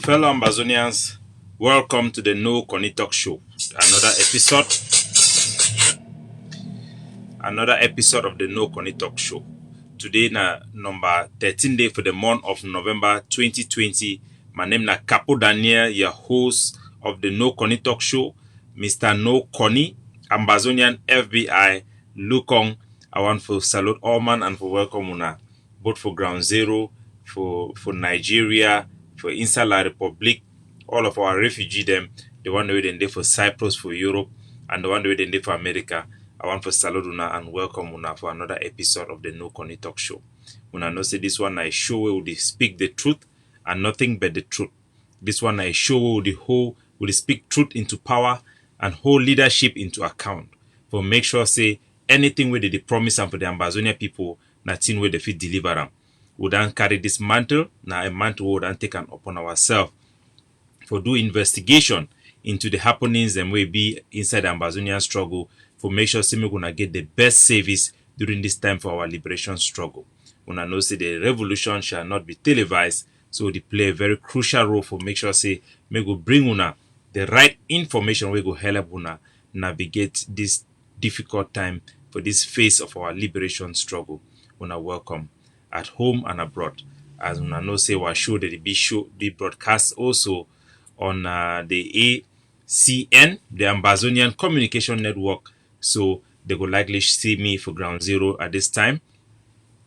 fellow Ambazonians, welcome to the No Connie Talk Show. Another episode of the No Connie Talk Show. Today na number 13 day for the month of November 2020. My name na Capo D, your host of the No Connie Talk Show. Mr. No Connie, Ambazonian FBI, Lukong. I want to salute all man and for welcome una, both for Ground Zero, for Nigeria, for Insula Republic, all of our refugee them, the one that we for Cyprus, for Europe, and the one that we for America. I want to salute una and welcome una for another episode of the No Connie Talk Show. Una know say this one I show where we speak the truth and nothing but the truth. This one I show where we speak truth into power and hold leadership into account. For make sure say anything where they promise and for the Ambazonia people, nothing where they fit deliver them. We don't carry this mantle, now a mantle we don't take upon ourselves for do investigation into the happenings and will be inside the Ambazonian struggle for make sure we're gonna get the best service during this time for our liberation struggle. Una know say the revolution shall not be televised, so they play a very crucial role for make sure say we go bring una the right information we go help una navigate this difficult time for this phase of our liberation struggle. Una welcome at home and abroad. As una know say our show the broadcast also on the ACN, the Ambazonian Communication Network. So they will likely see me for Ground Zero at this time.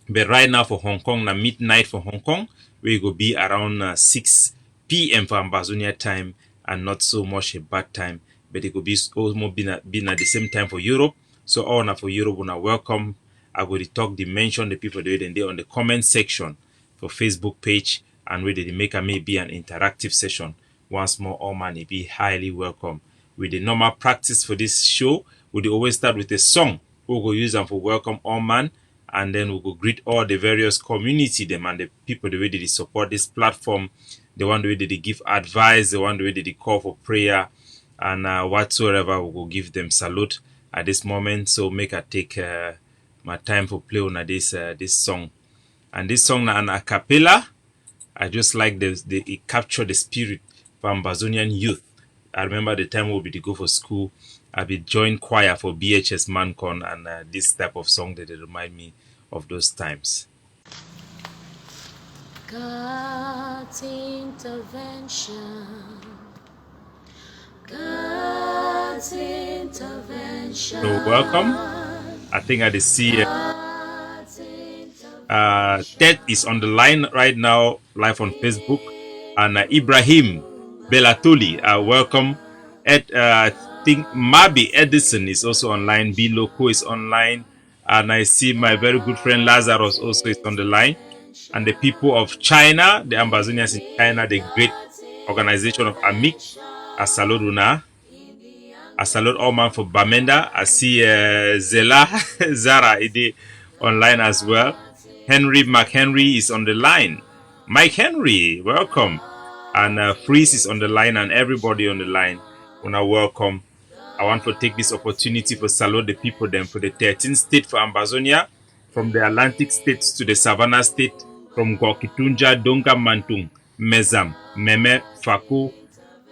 But right now for Hong Kong, na midnight for Hong Kong, we go be around 6 p.m. for Ambazonia time and not so much a bad time. But it could be almost been at the same time for Europe. So all now for Europe, una welcome. I go to talk, they mention the people they on the comment section for Facebook page, and where they make a maybe an interactive session. Once more, all man, be highly welcome. With the normal practice for this show, we always start with a song. We'll go use them for welcome all man, and then we'll go greet all the various community them and the people the way they support this platform, the one the way they give advice, the one the way they call for prayer, and whatsoever we'll go give them salute at this moment. So make I take my time for play on this song. And this song na an a cappella. I just like it capture the spirit for Ambazonian youth. I remember the time we'll be to go for school. I be joined choir for BHS Mancon, and this type of song that they remind me of those times. God's intervention. God's intervention. So welcome. I think I see Ted is on the line right now, live on Facebook, and Ibrahim Belatoli, welcome. I think Mabi Edison is also online. B Loco is online, and I see my very good friend Lazarus also is on the line. And the people of China, the Ambazonians in China, the great organization of AMIC, I salute Una. I salute all man for Bamenda. I see Zela Zara Ide online as well. Henry McHenry is on the line. Mike Henry, welcome. And Freeze is on the line, and everybody on the line. Una welcome. I want to take this opportunity for salute the people then for the 13th state for Ambazonia, from the Atlantic states to the Savannah state, from Gokitunja, Donga Mantung, Mezam, Meme, Faku,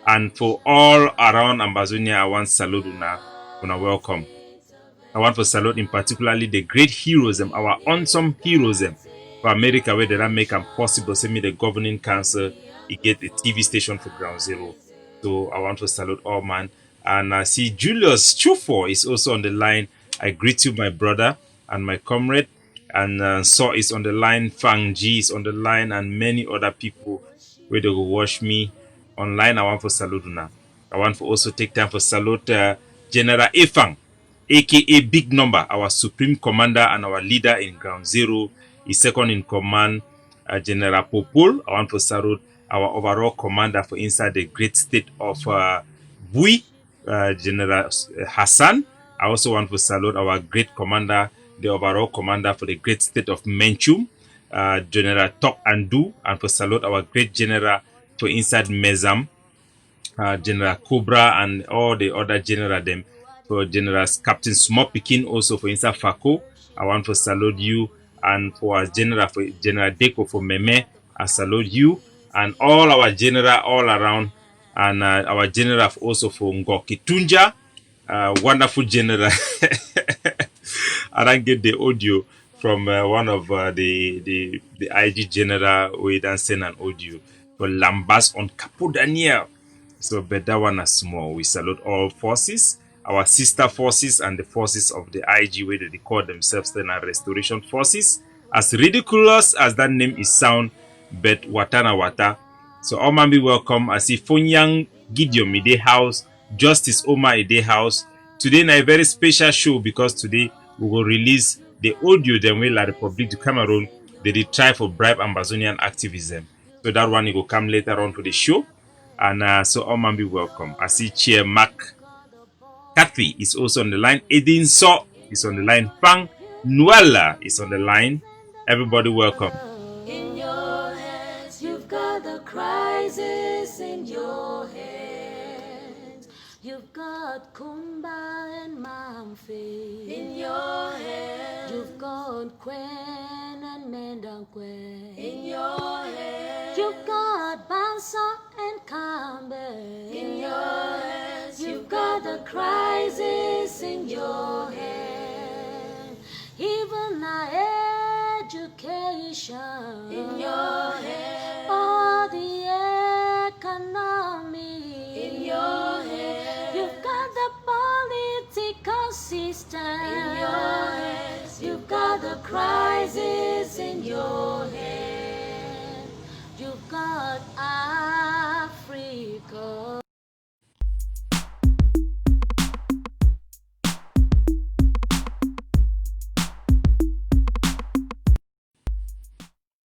and for all around Ambazonia, I want to salute una welcome. I want to salute in particularly the great heroes, our awesome heroes for America, where they don't make it possible. Send me the governing council, it get a TV station for Ground Zero. So I want to salute all man. And I see Julius Chufo is also on the line. I greet you, my brother and my comrade. And So is on the line, Fang Ji is on the line, and many other people where they will watch me online. I want to salute una. I want to also take time for salute General Efang, aka Big Number, our supreme commander and our leader in Ground Zero. His second in command, General Popol. I want to salute our overall commander for inside the great state of Bui, General Hassan. I also want to salute our great commander, the overall commander for the great state of Menchum, General Tok Andu, and to salute our great general for inside Mezam, General Cobra, and all the other general them. For General Captain Small Pikin also for inside Fako, I want to salute you. And for our General Deko for Meme, I salute you. and all our general all around, and our general also for Ngoki Tunja, wonderful general. I don't get the audio from one of the IG general. We don't send an audio for Lambas on Capo Daniel. So, but that one is small. We salute all forces, our sister forces, and the forces of the IG, where they call themselves then our restoration forces. As ridiculous as that name is sound, but Watana Wata. So, all man be welcome. I see Fonyang Gideon Mide House, Justice Omar Ide House. Today, na a very special show because today we will release the audio then way La Republic du Cameroon. They did try for bribe Ambazonian activism. So that one will come later on to the show. And so all man be welcome. I see Chair Mark Kathy is also on the line. Edin So is on the line. Fang Nuala is on the line. Everybody welcome. In your hands, you've got the crisis in your hands. You've got Kumba and Mamfi. In your hands, you've got Quen and Mendangquen. In your hands, you've got Bansa and Campbell. In your hands, you've got the crisis in your hands. Even our education in your hands, or the economy in your hands. You've got the political system in your hands. You've got the crisis in your hands. You've got Africa.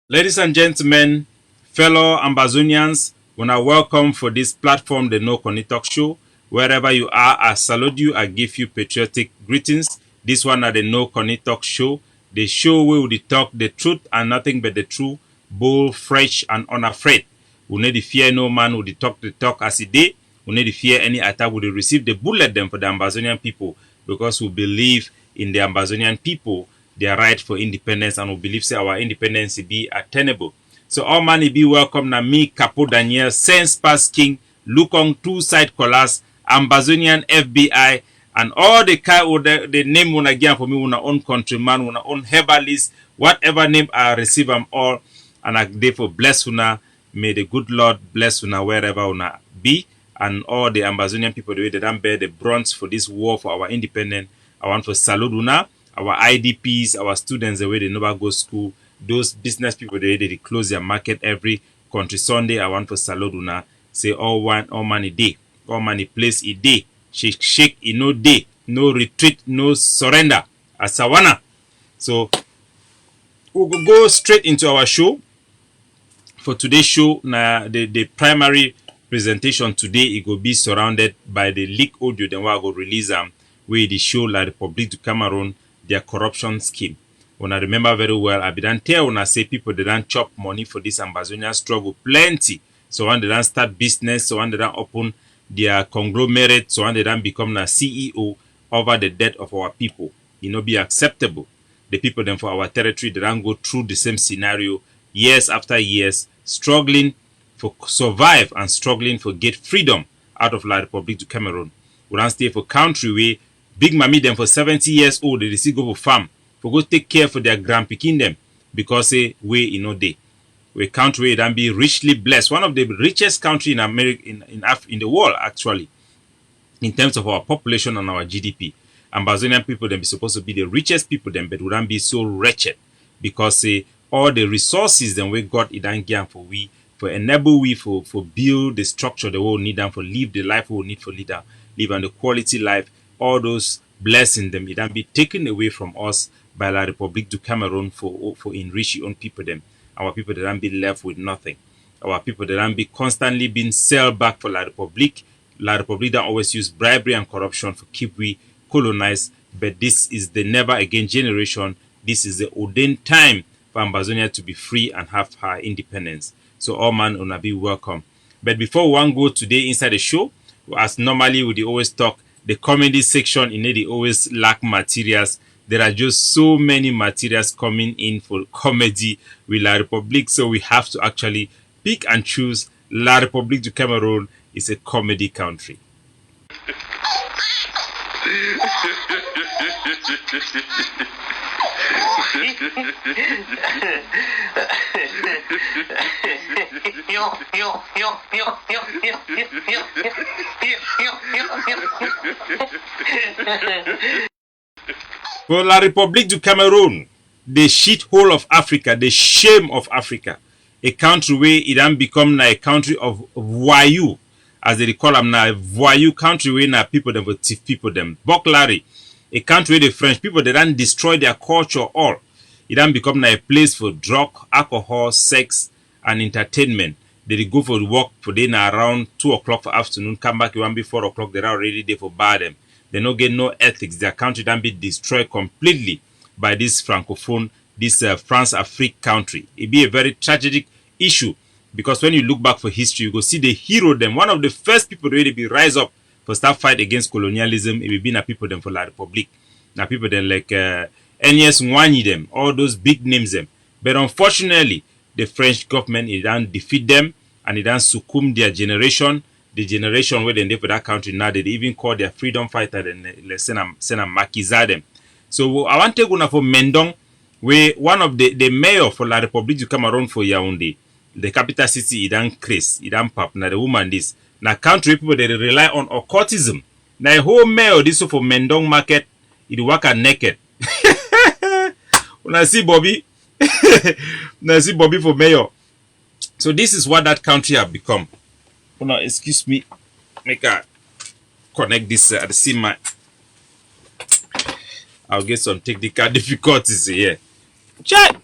Ladies and gentlemen, fellow Ambazonians, when I welcome for this platform, the No Koni Talk Show. Wherever you are, I salute you. I give you patriotic greetings. This one at the No Koni Talk Show, the show where we talk the truth and nothing but the truth, bold, fresh, and unafraid. We need to fear no man who the talk as a day. We need to fear any attack. We receive the bullet them for the Ambazonian people because we believe in the Ambazonian people, their right for independence, and we believe say our independence be attainable. So all man be welcome na me, Capo Daniel, Sense Pass King, Lukong, Two Side Collars, Ambazonian FBI, and all the name when again for me, una own countryman, una own herbalist, whatever name I receive them all, and I therefore bless una. May the good Lord bless una wherever una be, and all the Ambazonian people the way they don't bear the brunt for this war for our independence. I want to salute una, our IDPs, our students the way they never go school, those business people the way they close their market every country Sunday. I want to salute una. Say all money day, all money place a day. Shake no day, no retreat, no surrender. Asawana. So we will go straight into our show. For today's show, the primary presentation today it will be surrounded by the leak audio. Then we will release where the show La Republic du Cameroon, their corruption scheme. When I remember very well, I began tell when I say people they don't chop money for this Ambazonian struggle plenty. So when they don't start business, so when they don't open their conglomerate, so when they don't become a CEO over the death of our people, it not be acceptable. The people then for our territory they don't go through the same scenario years after years, struggling for survive and struggling for get freedom out of La Republic du Cameroon. We don't stay for country where big mommy them for 70 years old they still go for farm for go take care for their grand picking them because we day. We country where then be richly blessed, one of the richest country in America in the world actually, in terms of our population and our GDP. Ambazonian people then be supposed to be the richest people then, but wouldn't be so wretched because all the resources then we got it and give for we for enable we for build the structure the world need and for live the life we will need for leader live and the quality life. All those blessings them it and be taken away from us by La Republic du Cameroon for enrich your own people them. Our people that don't be left with nothing. Our people that don't be constantly being sold back for La Republic. La Republic don't always use bribery and corruption for keep we colonized. But this is the never again generation. This is the ordained time for Ambazonia to be free and have her independence. So all man una be welcome. But before one go today inside the show, as normally we always talk, the comedy section in it they always lack materials. There are just so many materials coming in for comedy with La Republic, so we have to actually pick and choose. La République du Cameroon is a comedy country. For La République du Cameroon, the shithole of Africa, the shame of Africa, a country where it then become a country of voyou, as they call them now, a voyou country where now people them thief people them. Larry, a country where the French people they then destroy their culture all. It then become now a place for drug, alcohol, sex, and entertainment. They go for work for day now around 2 o'clock for afternoon, come back around be 4 o'clock, they're already there for bar them. They don't get no ethics. Their country then be destroyed completely by this francophone, this France-Afrique country. It be a very tragic issue because when you look back for history, you go see the hero them. One of the first people to really be rise up for start fight against colonialism. It will be na people them for La République. Now people them like N.S. Nwani them, all those big names them. But unfortunately, the French government it then defeat them and it then succumb their generation. The generation where they live for that country now, they even call their freedom fighter and send them makiza them. So I want to go now for Mendong, where one of the mayor for La République du Cameroon for Yaoundé, the capital city, Idan Chris, Idan Pap, now the woman this. Now country people they rely on occultism. Now a whole mayor this for Mendong market, it work naked. When I see Bobby, when I see Bobby for mayor. So this is what that country have become. Oh, no, excuse me. Make I connect this at the same time. I'll get some technical difficulties here. Chat.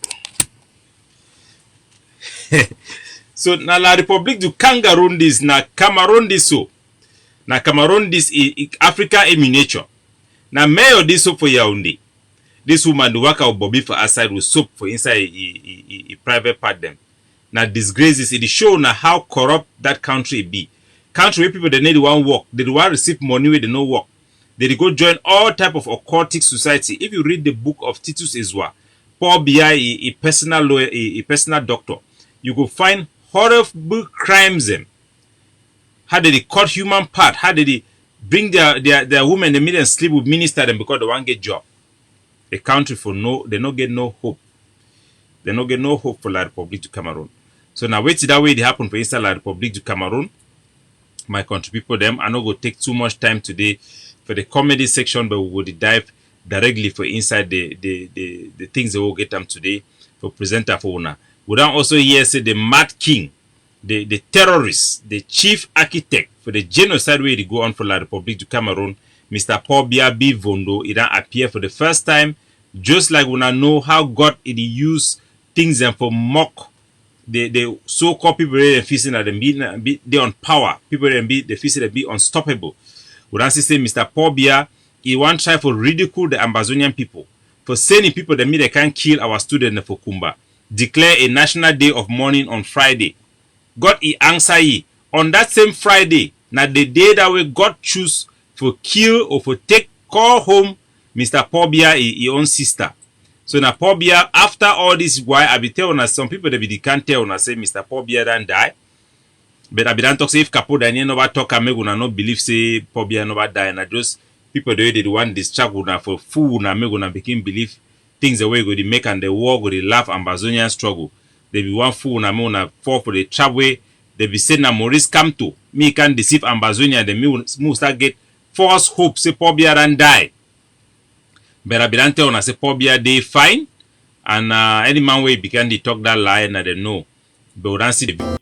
So na La République du Cameroon this na Cameroon this so. Na Cameroon this Africa in miniature. Na mayor this so for Yaoundé. This woman do work out Bobby for outside with soap for inside a private part them. Now disgraces it show now how corrupt that country be. Country where people they need one work, they want receive money where they no work. They go join all type of occultic society. If you read the book of Titus Ezra, Paul Biya a personal lawyer, a personal doctor, you go find horrible crimes them. How did they cut human part? How did they bring their women the middle and sleep with minister them because they want get job? A country for no, they no get no hope. They no get no hope for La République du Cameroon. So now wait till that way they happen for inside La République du Cameroon. My country people them, I not go take too much time today for the comedy section, but we will dive directly for inside the things that we'll get them today for presenter for owner. We don't also hear say the mad king, the terrorist, the chief architect for the genocide where they go on for La République du Cameroon, Mr. Paul Biya B. Vondo, it don't appear for the first time, just like when I know how God it use things and for mock the so-called people that facing that they on power, people that be the facing that be unstoppable. We don't say Mr. Paul Biya, he want try for ridicule the Ambazonian people for saying people that mean they can't kill our students for Kumba. Declare a national day of mourning on Friday. God he answer ye on that same Friday. Now the day that we God choose for kill or for take call home Mr. Paul Biya his own sister. So now Paul Biya after all this why I be telling us some people they can't tell us say Mr. Paul Biya don't die. But I be don't talk say if Capo D never talk and make una no believe say Paul Biya never die and I just people the way they want distract una for fool and make una begin believe things the way go to make and the war go to laugh Ambazonian struggle. They be one fool and me una fall for the trap way. They be saying na Maurice come to me can deceive Ambazonia and me start get false hope say Paul Biya don't die. But I be don't tell una say Paul Biya dey fine and any man way began to talk that lie and they know. But we don't see the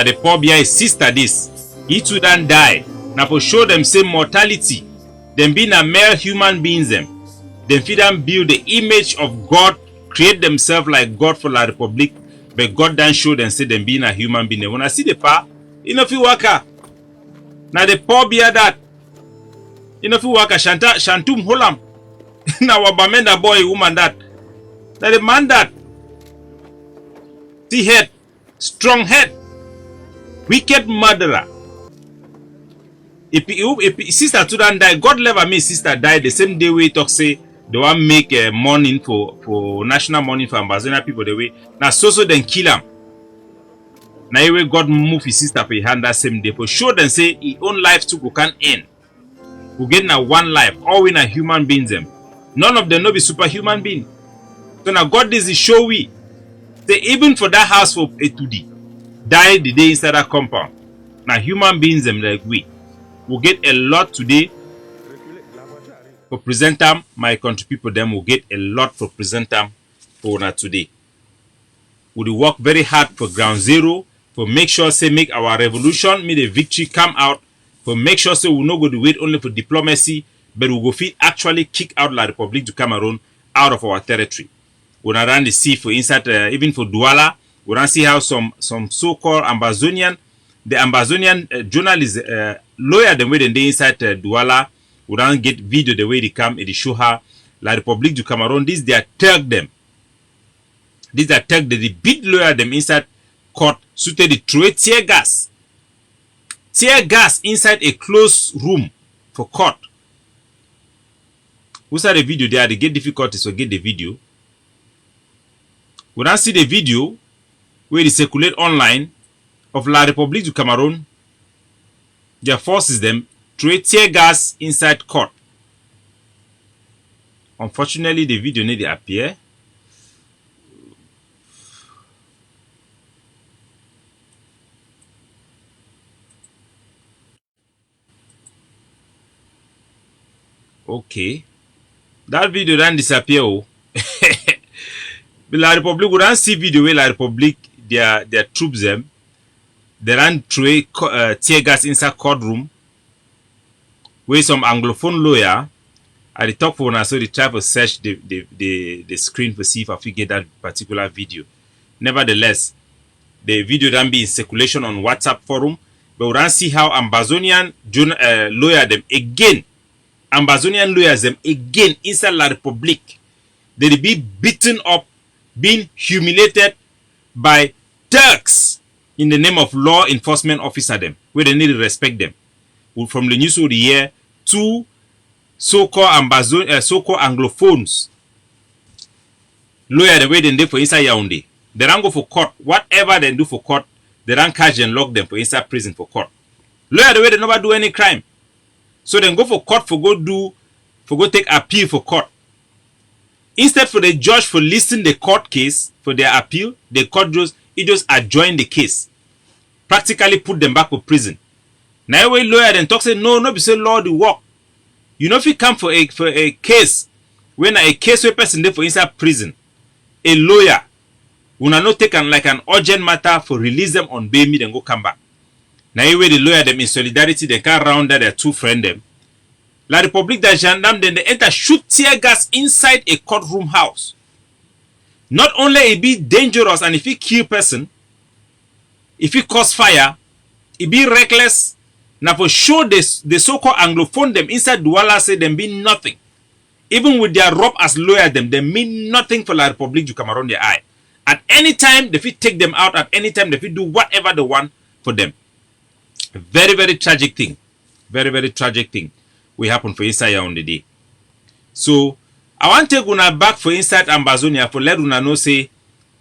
the Paul Biya his sister this. He too don't die. Now for show them same mortality. Them being a mere human beings them. Them feed them build the image of God, create themselves like God for La République. But God don't show them say them being a human being. When I see the pa, you know if you work now the Paul Biya that. You know if you work Shantum Holam. Now Wabamenda boy woman that. Now the man that. See head. Strong head. Wicked murderer. If sister to don't die, God never me sister die the same day we talk say they want make a mourning for national mourning for Ambazonia people the way. Now so then kill him. Now way God move his sister for hand that same day for show them say his own life too can end. We get now one life, all we are human beings them. None of them no be superhuman being. So now God is show we. Say even for that house for A2D, die the day inside that compound. Now human beings them like we get a lot today for present time. My country people them will get a lot for present time for now today. We will work very hard for ground zero for make sure say make our revolution, make the victory come out. For make sure say we not go to wait only for diplomacy, but we go fit actually kick out La Republique du Cameroon out of our territory. We not run the sea for inside even for Douala. We don't see how some so-called Ambazonian, the Ambazonian journalists, lawyer the way they inside Douala. We don't get video the way they come and they show her La Republique du Cameroon. This they attack them. These attack they beat lawyer them inside court. So they throw tear gas. Tear gas inside a closed room for court. Who saw the video there? They get difficulties to get the video. We don't see the video where they circulate online of La Republique du Cameroon. Their forces them throw tear gas inside court. Unfortunately, the video need to appear. Okay. That video then disappear. Oh. La Republique, we don't see video where La Republique, their troops them, they ran through tear gas inside courtroom where some Anglophone lawyer at the top for now, so they try to search the screen to see if I can get that particular video. Nevertheless, the video then be in circulation on WhatsApp forum, but we don't see how Ambazonian lawyer them again. Ambazonian lawyers them again inside La Republique. They be beaten up, being humiliated by Turks in the name of law enforcement officer them, where they need to respect them. From the news of the year, two so-called Anglophones lawyer the way they do for inside Yaoundé. They don't go for court. Whatever they do for court, they don't catch and lock them for inside prison for court. Lawyer the way they never do any crime. So then go for court for go take appeal for court. Instead for the judge for listening the court case for their appeal, the court just adjourn the case. Practically put them back to prison. Now when lawyer then talk say no be say law the work. You know if you come for a case when a case where person there for inside prison, a lawyer will not take like an urgent matter for release them on bail me then go come back. Now where the lawyer them in solidarity they can round that their two friend them. La Republique des Gendarmes then they enter shoot tear gas inside a courtroom house. Not only it be dangerous and if it kill person, if it cause fire, it be reckless. Now for sure the so-called Anglophone them inside Douala say them be nothing. Even with their rope as lawyer them, they mean nothing for La Republique du Cameroon their eye. At any time they fit take them out, at any time they fit do whatever they want for them. Very, very tragic thing. Very, very tragic thing will happen for inside on the day. So I want to take una back for inside Ambazonia for let una know say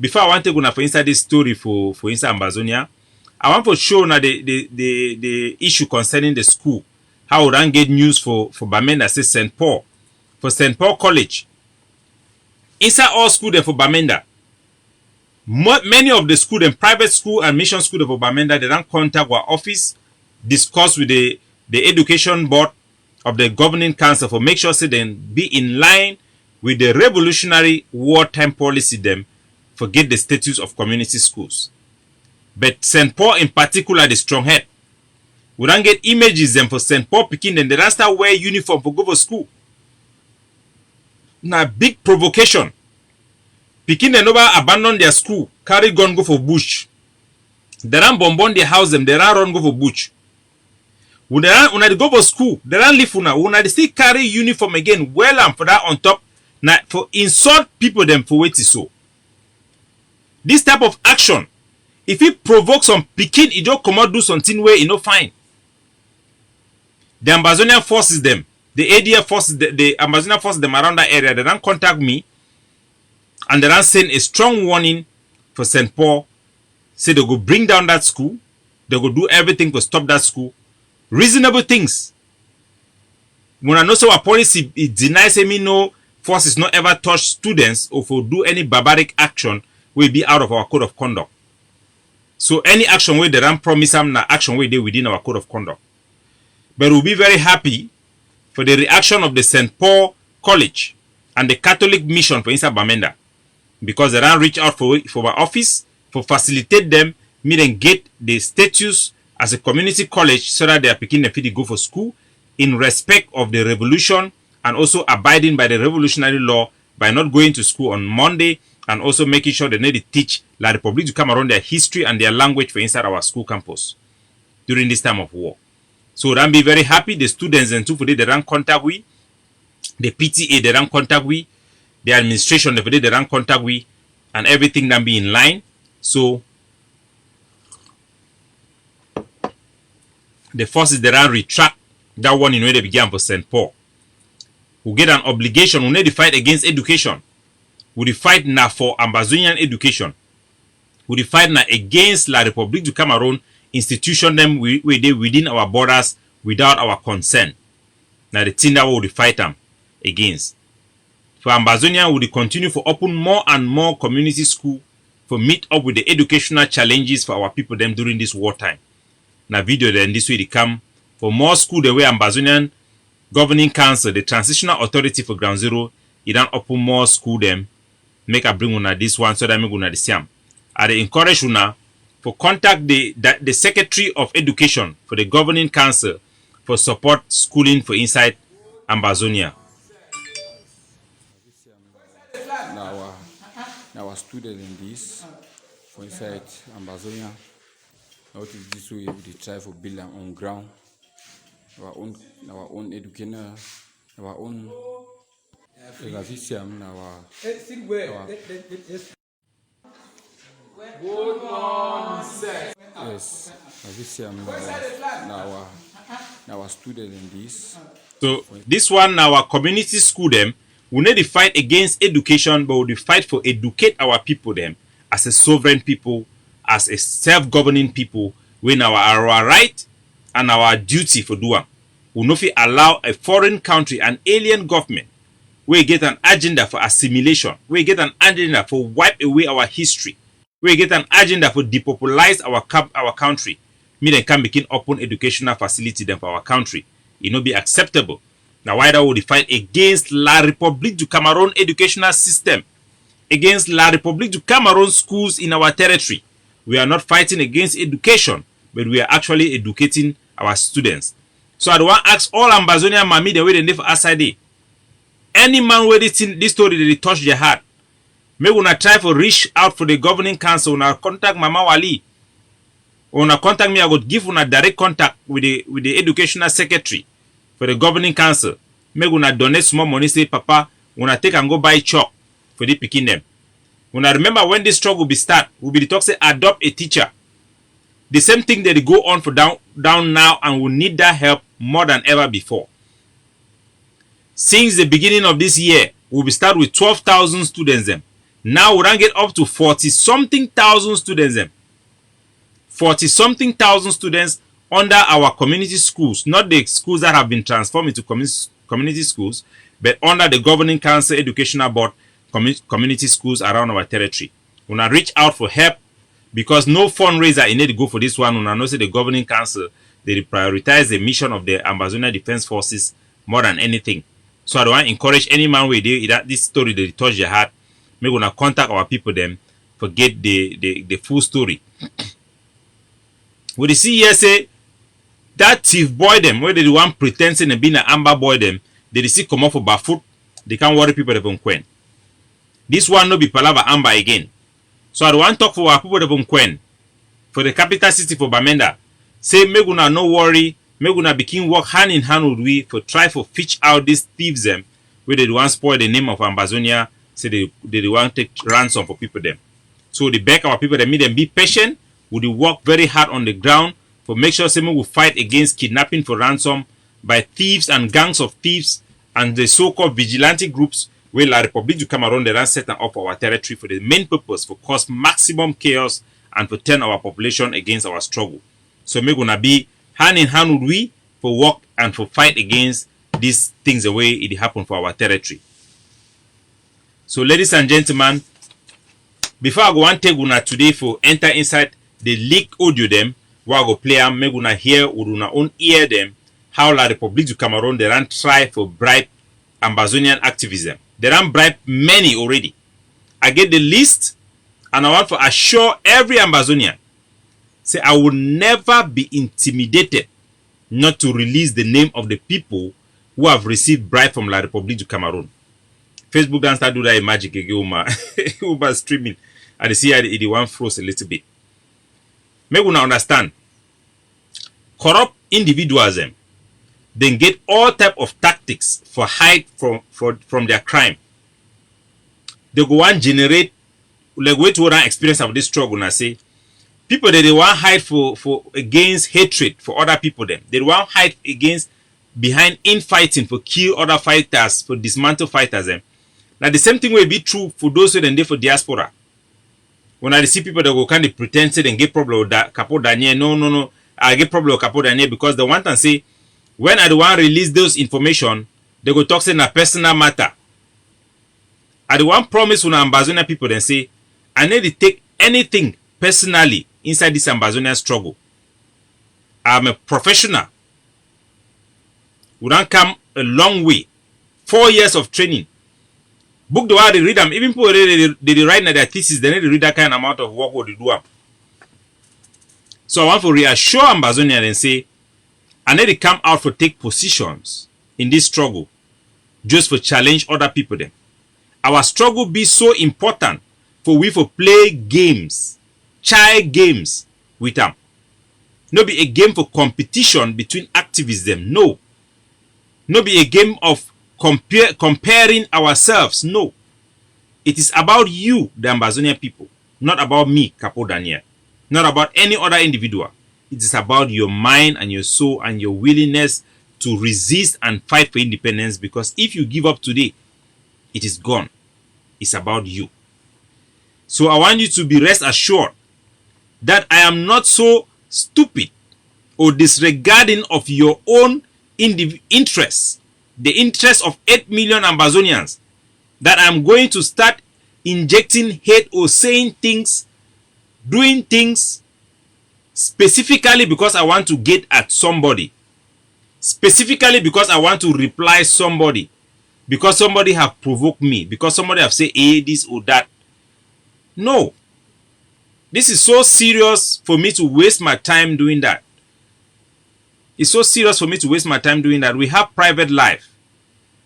before I want to take una for inside this story for inside Ambazonia. I want to show una the issue concerning the school. How we don't get news for Bamenda say St. Paul. For St. Paul College. Inside all school there for Bamenda. Many of the school and private school and mission school of Bamenda, they don't contact our office, discuss with the education board of the governing council for make sure say then be in line with the revolutionary wartime policy them forget the status of community schools. But St. Paul in particular, the strong head. We don't get images them for St. Paul Pekin, then they don't start wear uniform for go for school. Now big provocation. Pekin they never abandon their school, carry gun go for bush. They don't bomb their house them, they don't run go for bush. When they go for school, they don't leave when they still carry uniform again, well and for that on top. Now for insult people them for wait so. This type of action, if it provokes some Pekin, it don't come out do something where it no fine. The Ambazonian forces them The ADF force, the Ambazonia force them around that area. They don't contact me, and they don't send a strong warning for St. Paul. Say they go bring down that school. They go do everything to stop that school. Reasonable things. When I know so a policy it denies me no forces not ever touch students or for do any barbaric action will be out of our code of conduct. So any action where they don't promise them na action where they within our code of conduct. But we'll be very happy for the reaction of the St. Paul College and the Catholic Mission for inside Bamenda, because they don't reach out for our office for facilitate them meet and get the status as a community college so that they are picking the fit to go for school in respect of the revolution and also abiding by the revolutionary law by not going to school on Monday and also making sure they need to teach La Republique du Cameroon their history and their language for inside our school campus during this time of war. So I'm be very happy. The students and two for they don't contact we, the PTA they don't contact we, the administration they don't contact we, and everything that be in line. So the forces that don't retract that one in where they began for St. Paul. We get an obligation. We need to fight against education. We fight now for Ambazonian education. We fight now against La Republique du Cameroon institution them we they within our borders without our consent. Now the thing that we will fight them against. For Ambazonia, we will continue for open more and more community school for meet up with the educational challenges for our people them during this wartime. Now video then this way they come for more school the way Ambazonian Governing Council, the Transitional Authority for Ground Zero, it don't open more school them, make a bring una this one so that make una the same. I encourage una for contact the Secretary of Education for the Governing Council for support schooling for inside Ambazonia. Now our students in this for inside Ambazonia. What is this way we try for build on ground. Our own educator, our own Ravisiam, yes, Ravisiam, our student in this. So this one our community school them, we need to fight against education, but we fight for educate our people them as a sovereign people, as a self-governing people, when our right and our duty for doing. We not allow a foreign country, an alien government, we get an agenda for assimilation, we get an agenda for wipe away our history, we get an agenda for depopularize our country. Me then can begin open educational facility then for our country. It not be acceptable. Now why that would fight against La Republique du Cameroon educational system, against La Republique du Cameroon schools in our territory. We are not fighting against education, but we are actually educating our students. So I want to ask all Ambazonian mami the way they live outside there. Any man where this story they touch their heart, may wanna try for reach out for the governing council, wanna contact Mama Wali, wanna contact me. I would give una direct contact with the educational secretary for the governing council. May wanna donate small money. Say Papa, wanna take and go buy chalk for the picking them. When I remember when this struggle will be start, we'll be the talk say adopt a teacher. The same thing that they go on for down now, and we need that help more than ever before. Since the beginning of this year, we'll be start with 12,000 students them. Now we'll get up to 40-something thousand students them. 40-something thousand students under our community schools, not the schools that have been transformed into community schools, but under the Governing Council Educational Board community schools around our territory. When I reach out for help, because no fundraiser in need to go for this one, when I know say the Governing Council, they prioritize the mission of the Ambazonia Defense Forces more than anything. So I don't want to encourage any man with that this story they touch your heart. Maybe when I contact our people them, forget the full story. What you see here say that thief boy them, where they want pretending and being an amber boy them, they see come off for barefoot, they can't worry people them quen. This one no be palava amber again. So I don't want to talk for our people them quen. For the capital city for Bamenda. Say make una no worry, make una begin work hand in hand with we for try for fetch out these thieves them where they want spoil the name of Ambazonia, say they want to take ransom for people them. So the beg our people that make them be patient, would work very hard on the ground for make sure someone will fight against kidnapping for ransom, by thieves and gangs of thieves and the so-called vigilante groups where La République du Cameroon they ran set up our territory for the main purpose for cause maximum chaos and to turn our population against our struggle. So make gonna be hand in hand with we for work and for fight against these things the way it happened for our territory. So ladies and gentlemen, before I go and take una today for enter inside the leak audio them, where I go play and make una hear with una own ear them how La République du Cameroon they ran try for bribe Ambazonian activism. They ran bribe many already. I get the list and I want to assure every Ambazonian, say I will never be intimidated not to release the name of the people who have received bribe from La République du Cameroon. Facebook don't start do that magic again, Uber streaming. And see how the one froze a little bit. Make una understand. Corrupt individuals then get all type of tactics for hide from their crime. They go and generate like way to run experience of this struggle and say people that they want hide for against hatred for other people them. They want hide against behind infighting for kill other fighters, for dismantle fighters them. Now the same thing will be true for those who then there for diaspora. When I see people that go kind of pretend say they get problem with that Capo Daniel, no, I get problem with Capo Daniel because they want and say when I want to release those information, they go talk say na personal matter. I the one promise when Ambazonian people then say I need to take anything personally inside this Ambazonian struggle. I'm a professional. We don't come a long way. 4 years of training. Book the way they read them. Even people they write their thesis, they need to read that kind of amount of work what they do. So I want to reassure Ambazonian and say, I need to come out for take positions in this struggle, just for challenge other people then. Our struggle be so important for we for play games, child games with them. No be a game for competition between activists them. No. No be a game of comparing ourselves. No. It is about you, the Ambazonian people. Not about me, Capo Daniel. Not about any other individual. It is about your mind and your soul and your willingness to resist and fight for independence, because if you give up today, it is gone. It's about you. So I want you to be rest assured that I am not so stupid or disregarding of your own interests, the interests of 8 million Ambazonians, that I'm going to start injecting hate or saying things, doing things specifically because I want to get at somebody, specifically because I want to reply somebody, because somebody have provoked me, because somebody have said this or that. No. This is so serious for me to waste my time doing that. It's so serious for me to waste my time doing that. We have private life.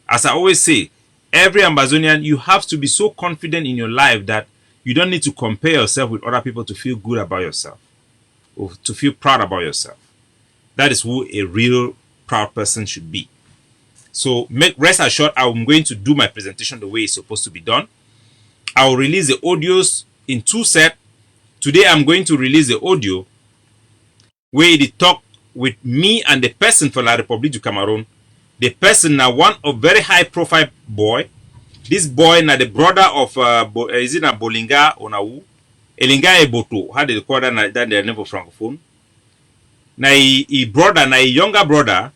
As I always say, every Ambazonian, you have to be so confident in your life that you don't need to compare yourself with other people to feel good about yourself or to feel proud about yourself. That is who a real proud person should be. So rest assured, I'm going to do my presentation the way it's supposed to be done. I will release the audios in 2 sets. Today I'm going to release the audio where they talk with me and the person for La République du Cameroon. The person now one of very high profile boy. This boy now the brother of is it na Bolinga or na who? Elinga Eboto. How they call that their name for francophone? Now he brother, now younger brother,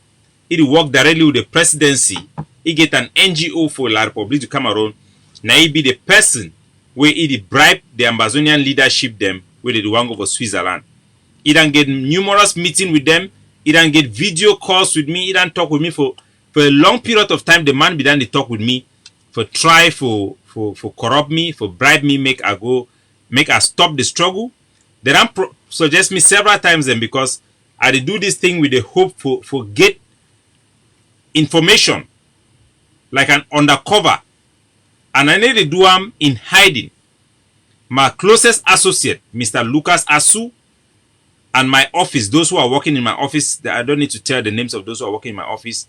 he work directly with the presidency. He get an NGO for La République du Cameroon. Now he be the person where he bribe the Ambazonian leadership them where they want go for Switzerland. He don't get numerous meeting with them. He don't get video calls with me. He don't talk with me for a long period of time. The man be done they talk with me for try for corrupt me, for bribe me, make I stop the struggle. They don't suggest me several times then because I do this thing with the hope for get information like an undercover, and I need to do them in hiding. My closest associate, Mr. Lucas Asu, and my office, those who are working in my office, I don't need to tell the names of those who are working in my office,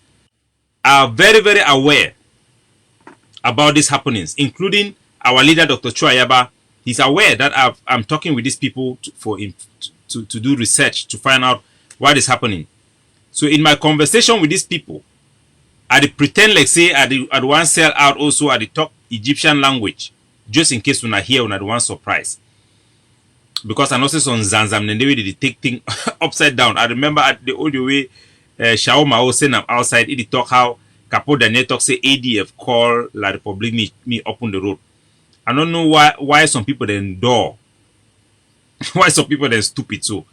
are very, very aware about these happenings, including our leader, Dr. Chuayaba. He's aware that I'm talking with these people to do research to find out what is happening. So in my conversation with these people, I dey pretend like say I dey wan sell out also. I dey talk Egyptian language just in case una hear una dey wan surprise. Because I know say some zanzam and the way they take things upside down. I remember at the audio way Shaoma send am outside, he dey talk how Capo Daniel talk say ADF call La Republique me open the road. I don't know why some people then door. Why some people then stupid so.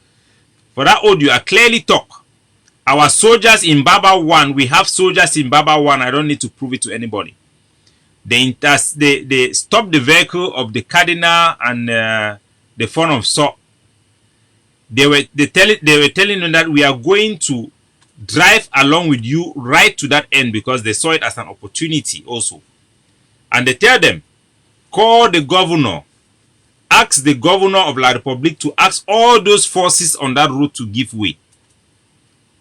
For that audio, I clearly talk. Our soldiers in Baba 1, we have soldiers in Baba 1. I don't need to prove it to anybody. They stopped the vehicle of the cardinal and the font of Saw. They were telling them that we are going to drive along with you right to that end because they saw it as an opportunity also. And they tell them, call the governor, ask the governor of La Republique to ask all those forces on that road to give way.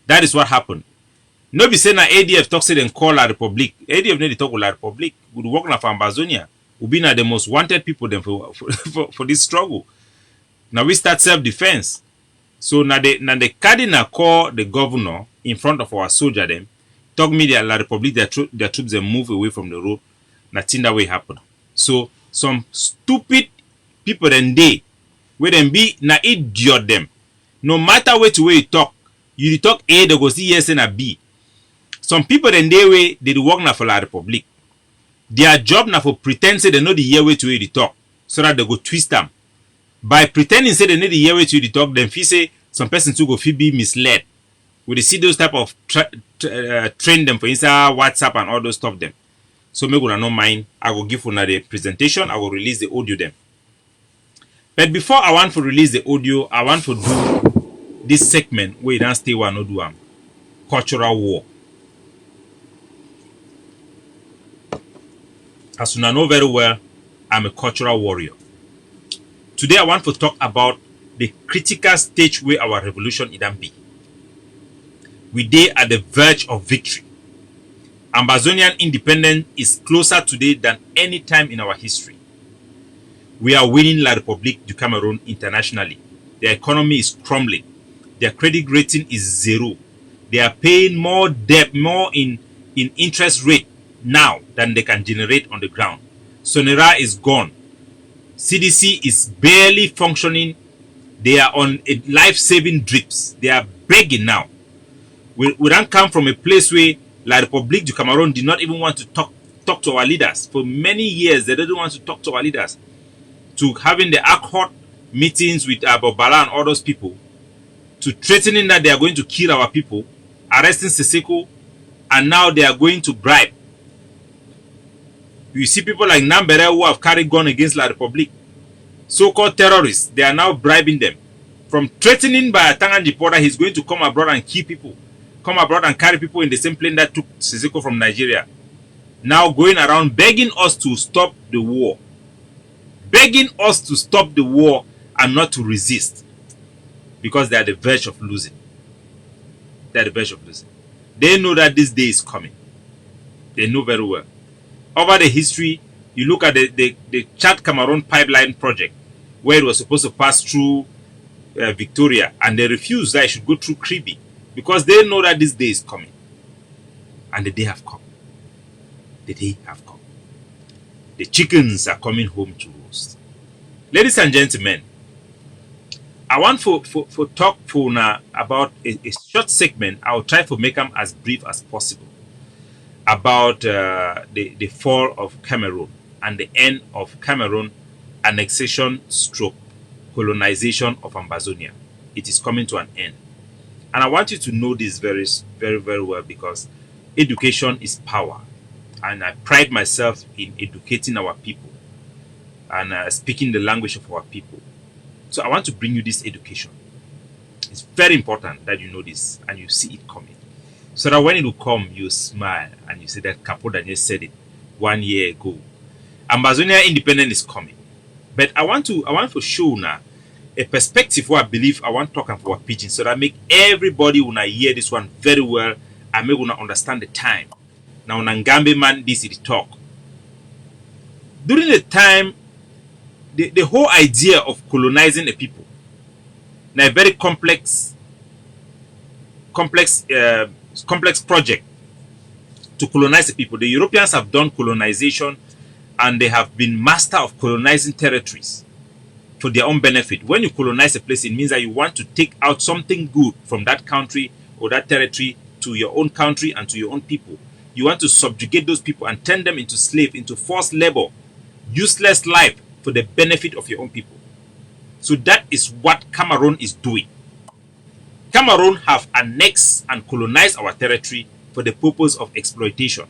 That is what happened. No be say na ADF talk say them call La Republique. ADF need to talk with La Republique. We work na for Ambazonia. We be na the most wanted people them for this struggle. Now we start self-defense. So now the cardinal call the governor in front of our soldier them. Talk me that La Republique their troops them move away from the road. Nothing that way happen. So some stupid people then they where them be na idiot them. No matter where you talk, you talk A, they go see yes and a B. Some people then they way they do work na for La Republique. Their job na for pretend say they know the year way to way they talk, so that they go twist them. By pretending say they know the year way to the talk, then feel say some person to go feel be misled. We dey see those type of train them for inside WhatsApp and all those stuff them. So make una no mind. I will give una the presentation. I will release the audio them. But before I want to release the audio, I want to do this segment where you don't stay one no do cultural war. As you know very well, I'm a cultural warrior. Today I want to talk about the critical stage where our revolution it be. We dey at the verge of victory. Ambazonian independence is closer today than any time in our history. We are winning La Republique du Cameroon internationally. Their economy is crumbling. Their credit rating is 0. They are paying more debt, more in interest rate now than they can generate on the ground. Sonera is gone. CDC is barely functioning. They are on a life-saving drips. They are begging now. We don't come from a place where La Republique du Cameroon did not even want to talk to our leaders. For many years, they didn't want to talk to our leaders. To having the ad hoc meetings with Bobala and all those people, to threatening that they are going to kill our people, arresting Siseko, and now they are going to bribe. You see people like Nambere who have carried gun against La Republique. So-called terrorists, they are now bribing them. From threatening by Tanganji Porter, he's going to come abroad and kill people. Come abroad and carry people in the same plane that took Siseko from Nigeria. Now going around begging us to stop the war. Begging us to stop the war and not to resist. Because they are at the verge of losing. They are at the verge of losing. They know that this day is coming. They know very well. Over the history, you look at the Chad Cameroon pipeline project, where it was supposed to pass through Victoria, and they refused that it should go through Kribi because they know that this day is coming. And the day have come. The day have come. The chickens are coming home to roost. Ladies and gentlemen, I want for talk for now about a short segment. I will try to make them as brief as possible about the fall of Cameroon and the end of Cameroon annexation stroke colonization of Ambazonia. It is coming to an end. And I want you to know this very, very, very well because education is power. And I pride myself in educating our people and speaking the language of our people. So I want to bring you this education. It's very important that you know this and you see it coming. So that when it will come, you smile and you say that Capo Daniel said it 1 year ago. Ambazonia independence is coming. But I want to show now a perspective where I believe I want to talk about pidgin so that make everybody when I hear this one very well and make una understand the time. Now Nangambe man this is the talk. During the time, the whole idea of colonizing a people now a very complex complex project to colonize the people. The Europeans have done colonization, and they have been master of colonizing territories for their own benefit. When you colonize a place, it means that you want to take out something good from that country or that territory to your own country and to your own people. You want to subjugate those people and turn them into slaves, into forced labor, useless life for the benefit of your own people. So that is what Cameroon is doing. Cameroon have annexed and colonized our territory for the purpose of exploitation.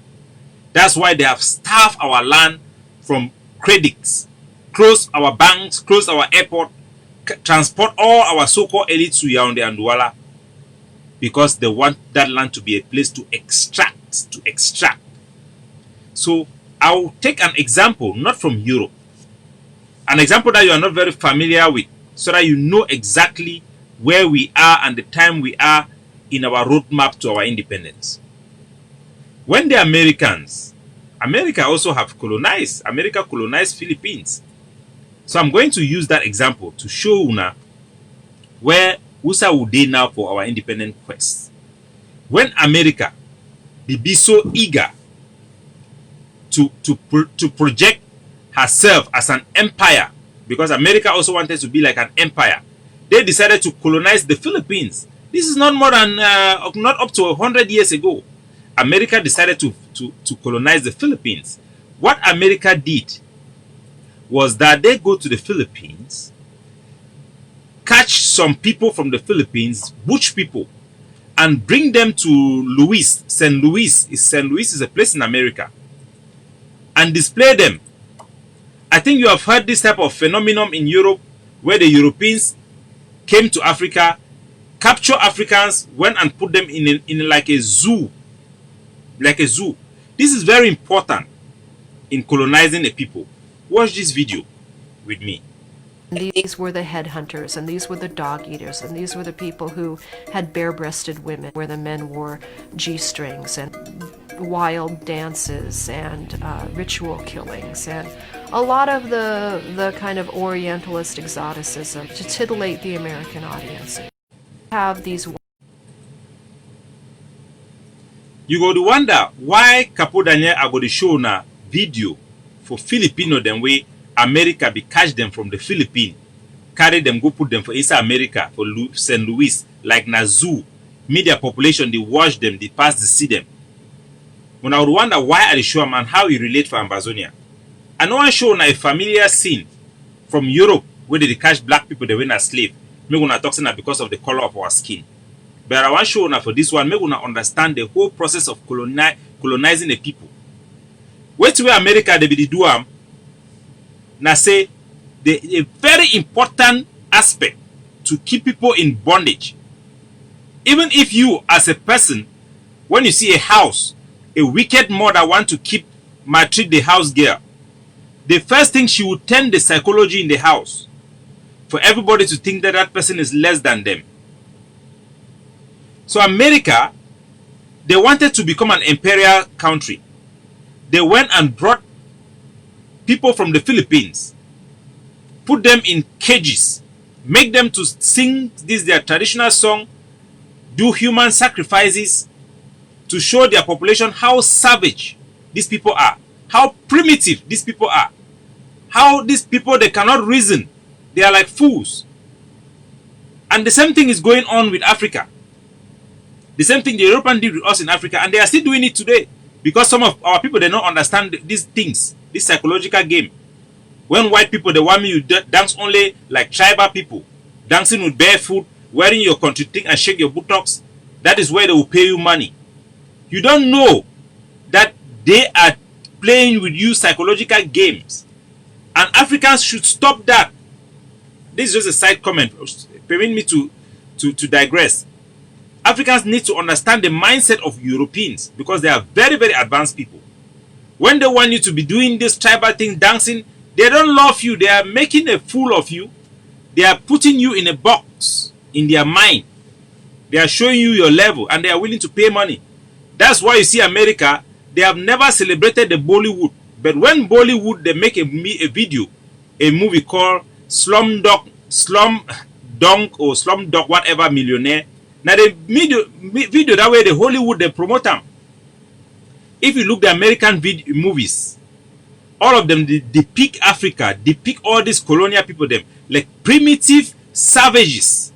That's why they have starved our land from credits, close our banks, close our airport, transport all our so-called elites to Yaoundé and Douala, because they want that land to be a place to extract. So I will take an example, not from Europe, an example that you are not very familiar with, so that you know exactly where we are and the time we are in our roadmap to our independence. When the America also have colonized. America colonized Philippines. So I'm going to use that example to show una where USA would they now for our independent quest. When America be so eager to project herself as an empire, because America also wanted to be like an empire, they decided to colonize the Philippines. This is not more than not up to 100 years ago. America decided to colonize the Philippines. What America did was that they go to the Philippines, catch some people from the Philippines, butch people, and bring them to Louis. St. Louis is a place in America, and display them. I think you have heard this type of phenomenon in Europe, where the Europeans came to Africa, capture Africans, went and put them in like a zoo. Like a zoo. This is very important in colonizing a people. Watch this video with me. These were the headhunters, and these were the dog eaters, and these were the people who had bare-breasted women, where the men wore G-strings and wild dances and ritual killings, and a lot of the kind of Orientalist exoticism to titillate the American audience. Have these. You go to wonder why Capo Daniel are going to show na video for Filipino them way America be catch them from the Philippines, carry them, go put them for inside America, for St. Louis, like na zoo. Media population, they watch them, they pass to see them. When I would wonder why are they show man how you relate for Amazonia. I know I show na a familiar scene from Europe where they catch black people they were as slave. Me gonna talk na because of the color of our skin. But I want to show na for this one, me gonna understand the whole process of colonizing a people. Wait till America they be do na say a very important aspect to keep people in bondage. Even if you as a person, when you see a house, a wicked mother want to maltreat the house girl, the first thing she would turn the psychology in the house for everybody to think that that person is less than them. So America, they wanted to become an imperial country. They went and brought people from the Philippines, put them in cages, make them to sing their traditional song, do human sacrifices to show their population how savage these people are, how primitive these people are, how these people, they cannot reason, they are like fools. And the same thing is going on with Africa. The same thing the Europeans did with us in Africa, and they are still doing it today, because some of our people, they don't understand these things, this psychological game. When white people, they want me to dance only like tribal people, dancing with barefoot, wearing your country thing and shake your buttocks, that is where they will pay you money. You don't know that they are playing with you psychological games, and Africans should stop that. This is just a side comment. Permit me to digress. Africans need to understand the mindset of Europeans, because they are very, very advanced people. When they want you to be doing this tribal thing, dancing, they don't love you. They are making a fool of you. They are putting you in a box in their mind. They are showing you your level, and they are willing to pay money. That's why you see America, they have never celebrated the Bollywood. But when Bollywood, they make a video, a movie called Slumdog, whatever Millionaire, Now the video that way the Hollywood they promote them. If you look the American movies, all of them they depict Africa, depict all these colonial people them like primitive savages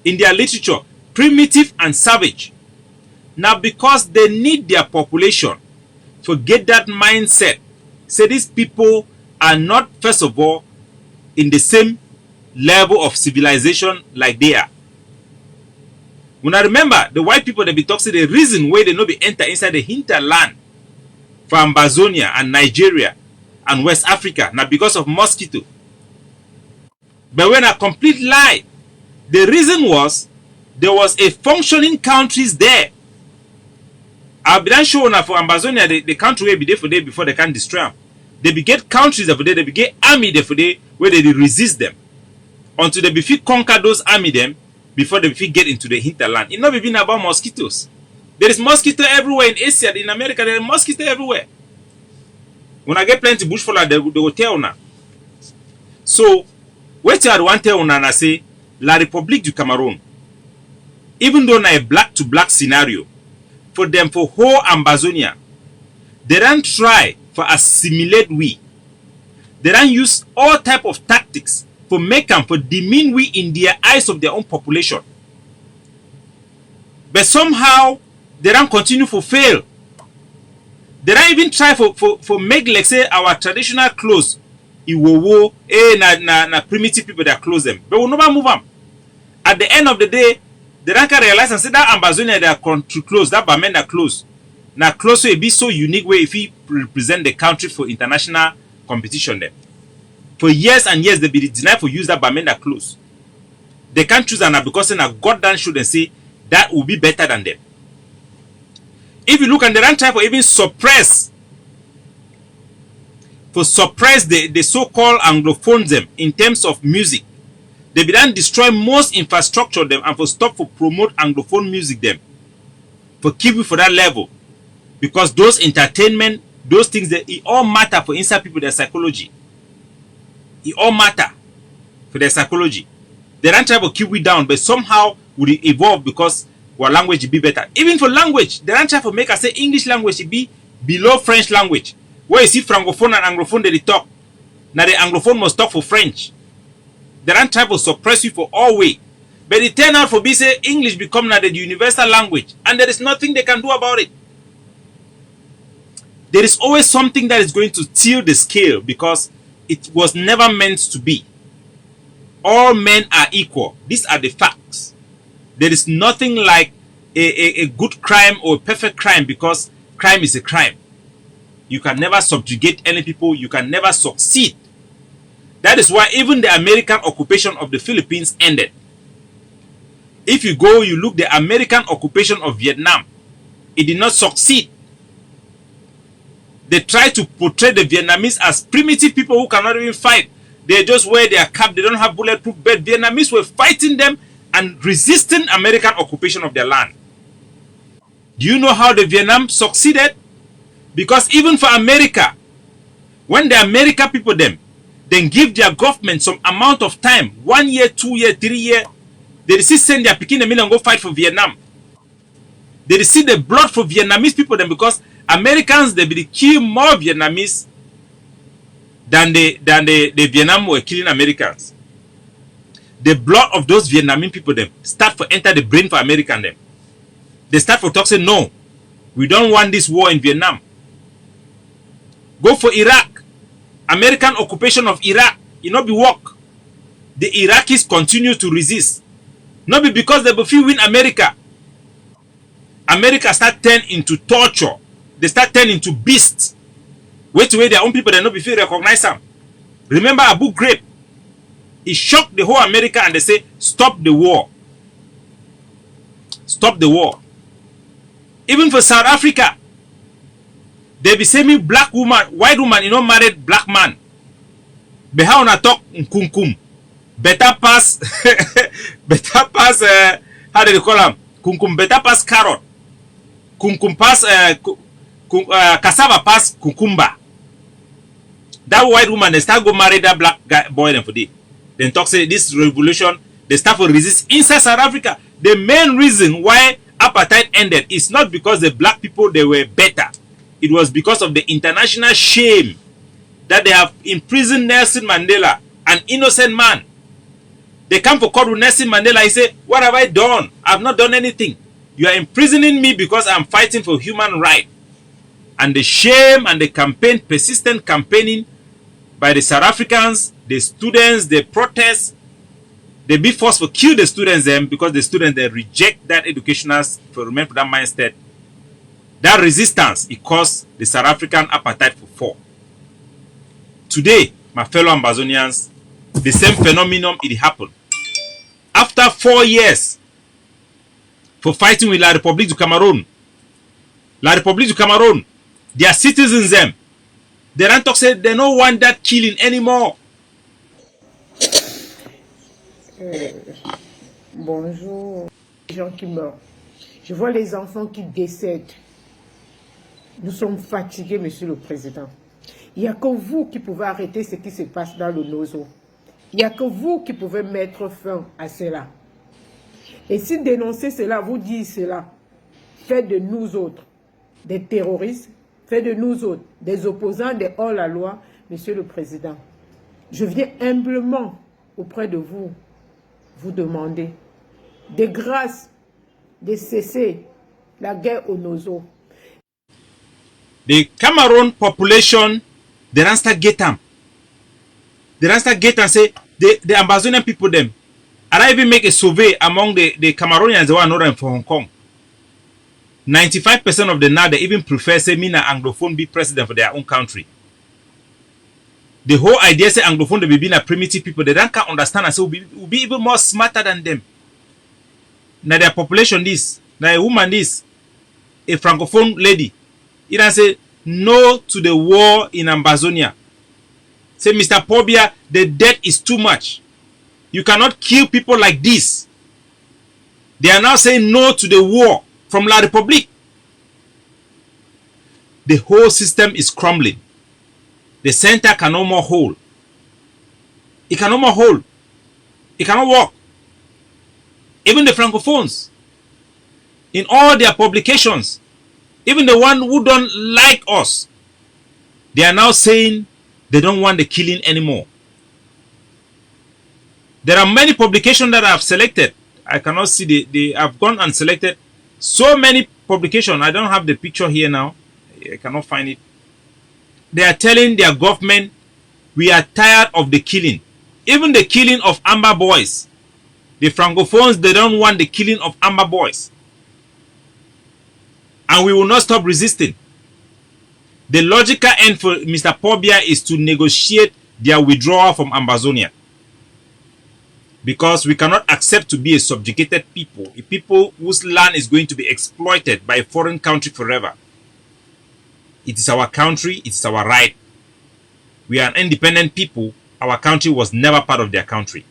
in their literature, primitive and savage. Now because they need their population to get that mindset, say these people are not first of all in the same level of civilization like they are. When I remember the white people they be talking the reason why they no be enter inside the hinterland from Amazonia and Nigeria and West Africa now because of mosquito. But when a complete lie, the reason was there was a functioning countries there. I'll be done show now for Amazonia the country will be there for day before they can destroy them. They be get countries there for day, they be get army there for day where they resist them until they be fit conquer those army them before they fit get into the hinterland. It not even about mosquitoes. There is mosquito everywhere in Asia, in America. There is mosquito everywhere. When I get plenty bushfire, they will tell now. So, what I want to tell now, I say, La République du Cameroon, even though na a black to black scenario, for them for whole Amazonia, they don't try for assimilate we. They don't use all type of tactics for make them for demean we in the eyes of their own population. But somehow they don't continue for fail. They don't even try for make like say our traditional clothes. Iwowo, na primitive people that close them. But we'll never move them. At the end of the day, they don't realize and say that Amazonia they are close, that Bamenda close. Now close will be so unique way if he represent the country for international competition there. For years and years they be denied for use that Bamenda close. They can't choose another because they are goddamn should and say that will be better than them. If you look and they don't try for even suppress the so-called Anglophones them in terms of music. They be done destroy most infrastructure them and for stop for promote Anglophone music them. For keep it for that level. Because those entertainment, those things that it all matter for inside people their psychology. It all matter for their psychology. They don't try to keep it down, but somehow would it evolve because our language be better. Even for language, they don't try to make us say English language should be below French language. Where you see Francophone and Anglophone they talk. Now the Anglophone must talk for French. They don't try to suppress you for all way. But it turn out for be say English become now the universal language. And there is nothing they can do about it. There is always something that is going to tilt the scale because it was never meant to be. All men are equal. These are the facts. There is nothing like a good crime or a perfect crime because crime is a crime. You can never subjugate any people. You can never succeed. That is why even the American occupation of the Philippines ended. If you go, you look the American occupation of Vietnam, it did not succeed. They tried to portray the Vietnamese as primitive people who cannot even fight. They just wear their cap. They don't have bulletproof. But Vietnamese were fighting them and resisting American occupation of their land. Do you know how the Vietnam succeeded? Because even for America, when the American people then give their government some amount of time, 1 year, 2 year, 3 year, they still send their Peking and go fight for Vietnam. They see the blood for Vietnamese people then because Americans they be kill more Vietnamese than the Vietnam were killing Americans. The blood of those Vietnamese people them start for enter the brain for American them. They start for talk say no, we don't want this war in Vietnam. Go for Iraq. American occupation of Iraq. It not be work. The Iraqis continue to resist. Not be because they will win America. America start turn into torture. They start turning into beasts. Wait to wait their own people they not be feel recognize them. Remember Abu Ghraib? It shocked the whole America and they say stop the war. Stop the war. Even for South Africa, they be saying black woman, white woman, you know, married black man. But how na talk kunkum? Better pass, better pass. How do they call them? Kunkum better pass carrot. Kunkum pass cassava pass cucumber. That white woman they start go marry that black guy boy then for day. Then talk say this revolution they start for resist inside South Africa. The main reason why apartheid ended is not because the black people, they were better. It was because of the international shame that they have imprisoned Nelson Mandela, an innocent man. They come for court with Nelson Mandela. He say, what have I done? I have not done anything. You are imprisoning me because I'm fighting for human rights. And the shame and the campaign, persistent campaigning by the South Africans, the students, the protests, they be forced to kill the students them because the students, they reject that educational, for remember that mindset. That resistance, it caused the South African apartheid to fall. Today, my fellow Ambazonians, the same phenomenon, it happened. After 4 years for fighting with La République du Cameroon, their citizens, them, they don't talk, say they don't want that killing anymore. Bonjour. Les gens qui meurent. Je vois les enfants qui décèdent. Nous sommes fatigués, Monsieur le Président. Il n'y a que vous qui pouvez arrêter ce qui se passe dans le Nozo. Il n'y a que vous qui pouvez mettre fin à cela. Et si dénoncer cela, vous dites cela, faites de nous autres des terroristes, faites de nous autres des opposants des hors-la-loi, Monsieur le Président. Je viens humblement auprès de vous, vous demander de grâce de cesser la guerre au Nozo. The Cameroon population, they don't start get them. They don't start get and say, the Ambazonian people them. And I even make a survey among the Cameroonians who are not from Hong Kong. 95% of them now, they even prefer, say, me na Anglophone be president for their own country. The whole idea, say, Anglophone, they be being a primitive people, they don't can't understand and say, we'll be even more smarter than them. Now their population this, now a woman this, a Francophone lady, it has say no to the war in Ambazonia. Say, Mr. Pobia, the debt is too much. You cannot kill people like this. They are now saying no to the war from La République. The whole system is crumbling. The center can no more hold. It can no more hold. It cannot work. Even the Francophones, in all their publications, even the one who don't like us, they are now saying they don't want the killing anymore. There are many publications that I have selected. I cannot see they have gone and selected so many publications. I don't have the picture here now. I cannot find it. They are telling their government, we are tired of the killing. Even the killing of Amber boys. The Francophones, they don't want the killing of Amber boys. And we will not stop resisting. The logical end for Mr. Pobia is to negotiate their withdrawal from Ambazonia. Because we cannot accept to be a subjugated people, a people whose land is going to be exploited by a foreign country forever. It is our country, it is our right. We are an independent people. Our country was never part of their country.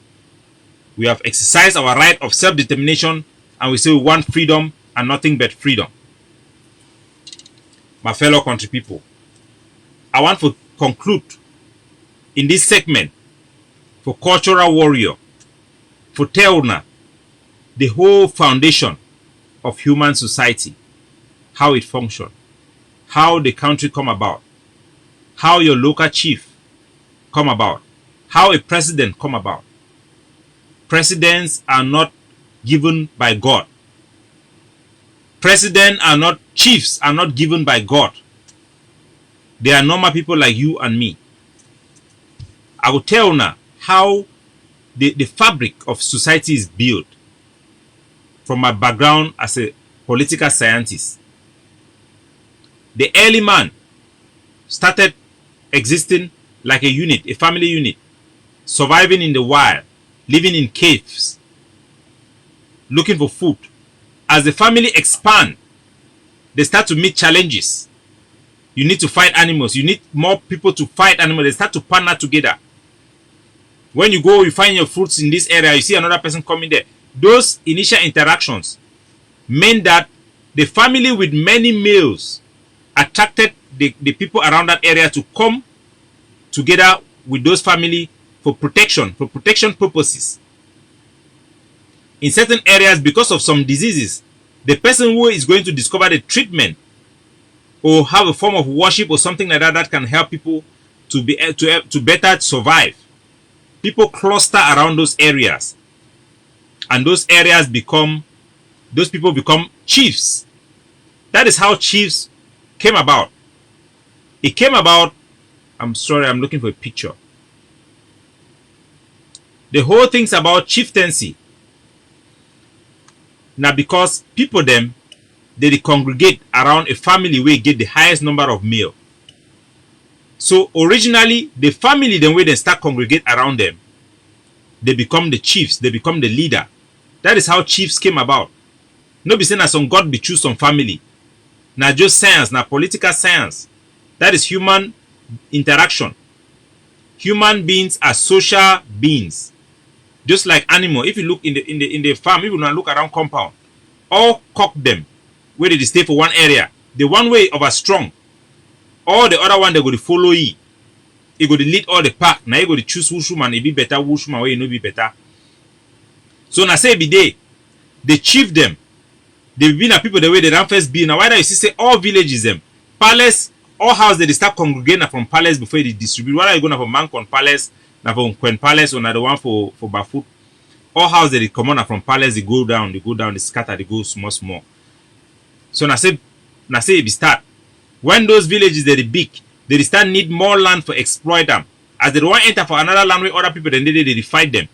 We have exercised our right of self-determination and we say we want freedom and nothing but freedom. My fellow country people, I want to conclude in this segment for cultural warrior, for Teuna, the whole foundation of human society, how it functions, how the country come about, how your local chief come about, how a president come about. Presidents are not given by God. Presidents are not, chiefs are not given by God. They are normal people like you and me. I will tell now how the fabric of society is built from my background as a political scientist. The early man started existing like a unit, a family unit, surviving in the wild, living in caves, looking for food. As the family expand, they start to meet challenges. You need to fight animals. You need more people to fight animals. They start to partner together. When you go, you find your fruits in this area, you see another person coming there. Those initial interactions meant that the family with many males attracted the people around that area to come together with those family for protection purposes. in certain areas because of some diseases, the person who is going to discover the treatment or have a form of worship or something like that that can help people to better survive. People cluster around those areas, and those people become chiefs. That is how chiefs came about. It came about, I'm sorry, I'm looking for a picture. The whole thing's about chieftaincy. Now, because people them, they congregate around a family where get the highest number of male. So originally, the family then where they start congregate around them, they become the chiefs, they become the leader. That is how chiefs came about. No be saying that some God be choose some family. Now just science, now political science. That is human interaction. Human beings are social beings. Just like animal. If you look in the farm, if you not look around compound, all cock them where they stay for one area. The one way over strong. All the other one they go to follow you. He go to lead all the pack. Now you go to choose which woman it be better, which woman where you know be better. So now say be day, they chief them. They be na people the way they don't first be. Now why do you see say all villages them? Palace, all house they start congregating from palace before they distribute. Whether you go from Mancon Palace, na from Quen Palace, or na the one for Bafut. All house they come on from palace, they go down, they scatter, they go small. So now say it be start. When those villages they big, they start need more land for exploit them. As they want enter for another land with other people, then they fight them.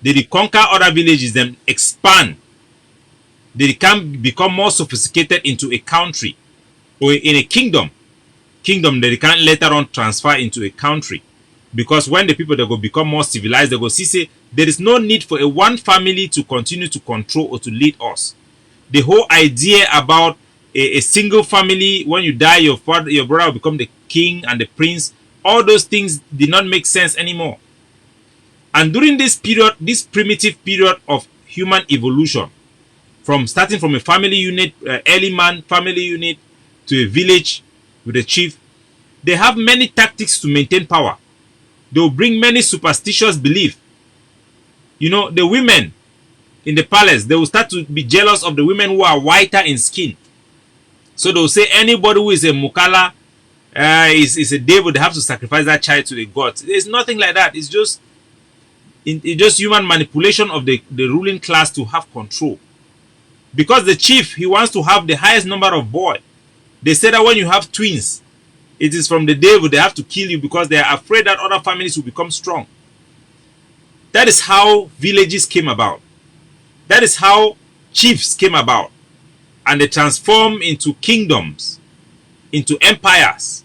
They conquer other villages, then expand. They can become more sophisticated into a country or in a kingdom. Kingdom they can later on transfer into a country. Because when the people they go become more civilized, they go see say there is no need for a one family to continue to control or to lead us. The whole idea about a single family, when you die, your brother will become the king and the prince. All those things did not make sense anymore. And during this period, this primitive period of human evolution, from starting from a family unit, early man family unit, to a village with a chief, they have many tactics to maintain power. They will bring many superstitious beliefs. You know, the women in the palace, they will start to be jealous of the women who are whiter in skin. So they will say anybody who is a Mukala is a devil, they have to sacrifice that child to the gods. There's nothing like that. It's just human manipulation of the ruling class to have control. Because the chief, he wants to have the highest number of boys. They say that when you have twins, it is from the devil. They have to kill you because they are afraid that other families will become strong. That is how villages came about. That is how chiefs came about. And they transform into kingdoms, into empires.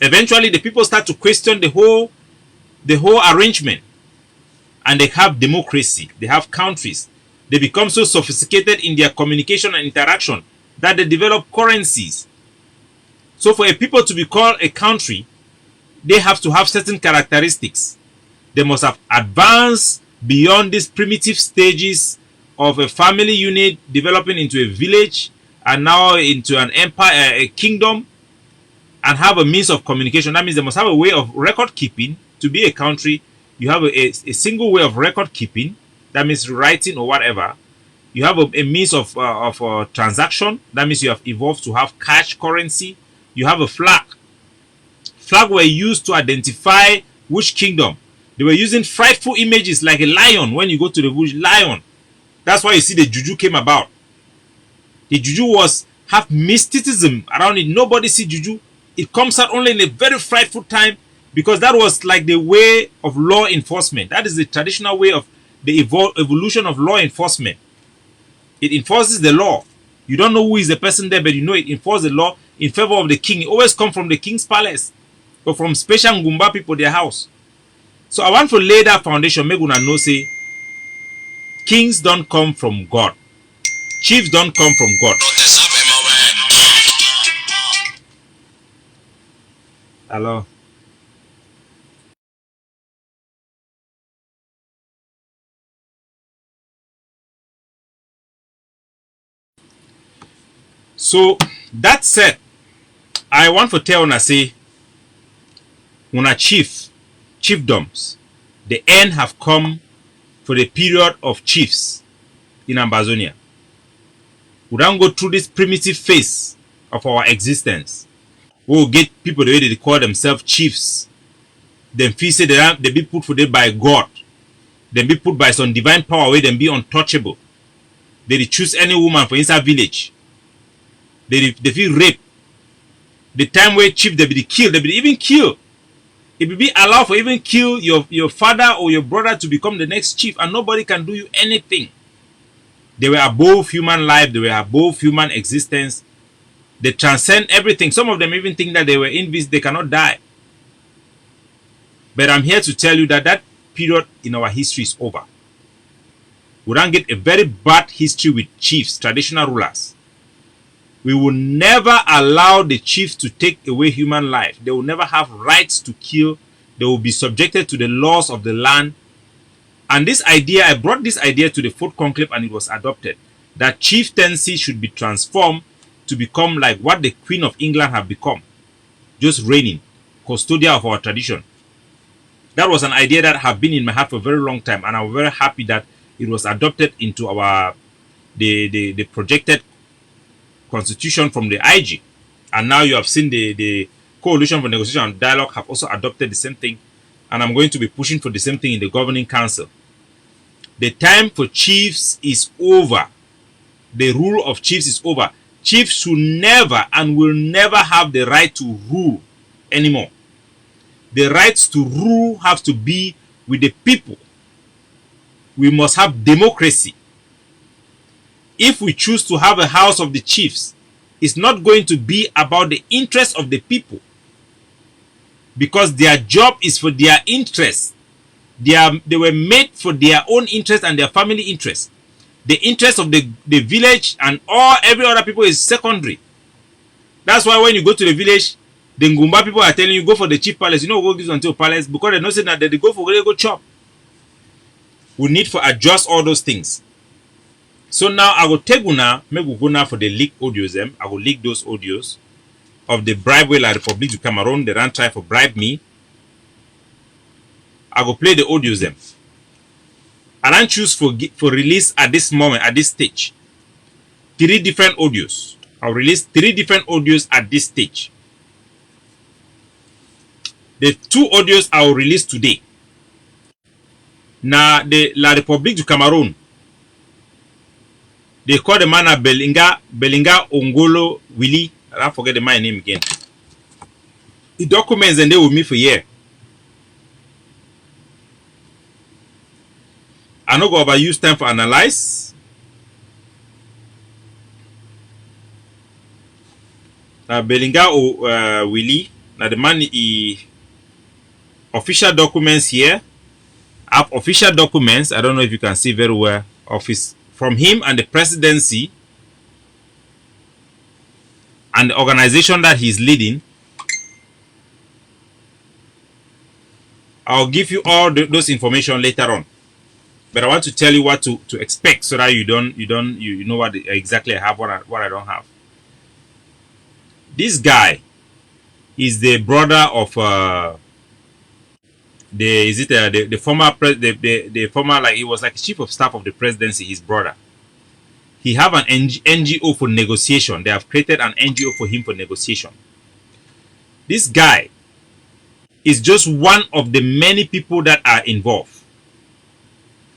Eventually, the people start to question the whole arrangement. And they have democracy. They have countries. They become so sophisticated in their communication and interaction that they develop currencies. So for a people to be called a country, they have to have certain characteristics. They must have advanced beyond these primitive stages of a family unit developing into a village and now into an empire, a kingdom, and have a means of communication. That means they must have a way of record keeping. To be a country, you have a single way of record keeping. That means writing or whatever. You have a means of transaction. That means you have evolved to have cash currency. You have a flag. Flag were used to identify which kingdom. They were using frightful images like a lion. When you go to the bush, lion. That's why you see the juju came about. The juju have mysticism around it. Nobody see juju. It comes out only in a very frightful time because that was like the way of law enforcement. That is the traditional way of the evolution of law enforcement. It enforces the law. You don't know who is the person there, but you know it enforces the law in favor of the king. It always comes from the king's palace or from special Ngumba people, their house. So I want to lay that foundation. Make una know say kings don't come from God. Chiefs don't come from God. Hello. So that said, I want to tell una say una chiefdoms, the end have come for the period of chiefs. in Ambazonia. We don't go through this primitive phase of our existence. We will get people the way they call themselves chiefs. Them feel say they be put for them by God. They be put by some divine power where they be untouchable. They choose any woman for inside village. They feel rape. The time where chief they be killed, they be even killed. It will be allowed for even kill your father or your brother to become the next chief, and nobody can do you anything. They were above human life. They were above human existence. They transcend everything. Some of them even think that they were invisible. They cannot die. But I'm here to tell you that that period in our history is over. We don't get a very bad history with chiefs, traditional rulers. We will never allow the chiefs to take away human life. They will never have rights to kill. They will be subjected to the laws of the land. And this idea, I brought this idea to the Fourth Conclave and it was adopted. That chieftaincy should be transformed to become like what the Queen of England have become. Just reigning, custodian of our tradition. That was an idea that have been in my heart for a very long time. And I'm very happy that it was adopted into our the projected constitution from the IG. And now you have seen the Coalition for Negotiation and Dialogue have also adopted the same thing. And I'm going to be pushing for the same thing in the Governing Council. The time for chiefs is over. The rule of chiefs is over. Chiefs should never and will never have the right to rule anymore. The rights to rule have to be with the people. We must have democracy. If we choose to have a house of the chiefs, it's not going to be about the interests of the people. Because their job is for their interests. They were made for their own interest and their family interest. The interest of the village and every other people is secondary. That's why when you go to the village, the Ngumba people are telling you go for the chief palace. You know, go give until palace because they know saying that they go for go chop. We need to adjust all those things. So now I will take una, make we go now for the leak audios. I will leak those audios of the bribe way la Republic du Cameroon. They ran try for bribe me. I will play the audios them. I don't choose for release at this moment, at this stage. 3 different audios. I'll release 3 different audios at this stage. The 2 audios I will release today. Now the La République du Cameroon. They call the man Belinga Ongolo Willie. I don't forget the man name again. The documents and they with me for a year. I no go overuse time for analyze. Belinga Willie. Now the man official documents here. I have official documents. I don't know if you can see very well. Office from him and the presidency and the organization that he's leading. I'll give you all those information later on. But I want to tell you what to expect so that you know what exactly I have, what I don't have. This guy is the brother of the former like he was like chief of staff of the presidency, his brother. He have an NGO for negotiation. They have created an NGO for him for negotiation. This guy is just one of the many people that are involved.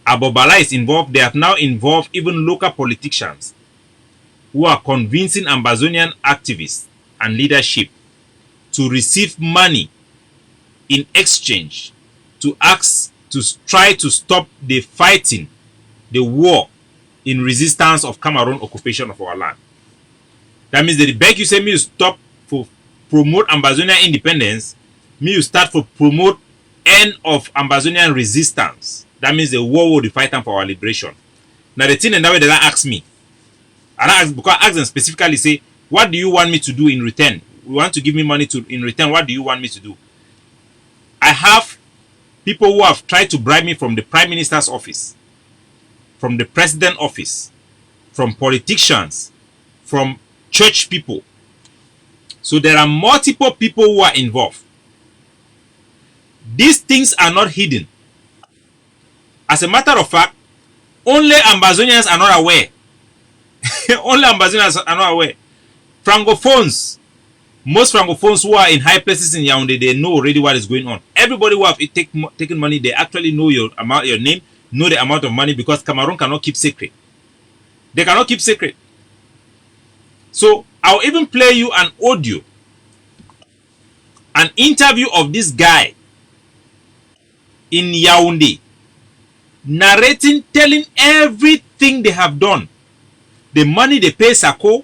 Abobala is involved. They have now involved even local politicians who are convincing Ambazonian activists and leadership to receive money in exchange to try to stop the fighting, the war in resistance of Cameroon occupation of our land. That means they beg you say me you stop for promote Ambazonian independence, me you start for promote end of Ambazonian resistance. That means the war will be fighting for our liberation. Now the thing and that way they don't ask me. And I ask, because I ask them specifically say, what do you want me to do in return? You want to give me money in return, what do you want me to do? I have people who have tried to bribe me from the Prime Minister's office, from the President's office, from politicians, from church people. So there are multiple people who are involved. These things are not hidden. As a matter of fact, Only Ambazonians are not aware. Only Ambazonians are not aware. Francophones, most Francophones who are in high places in Yaoundé, they know already what is going on. Everybody who have taken money, they actually know your amount, your name, know the amount of money, because Cameroon cannot keep secret. They cannot keep secret. So I'll even play you an audio, an interview of this guy in Yaoundé, narrating, telling everything they have done. The money they pay Sako,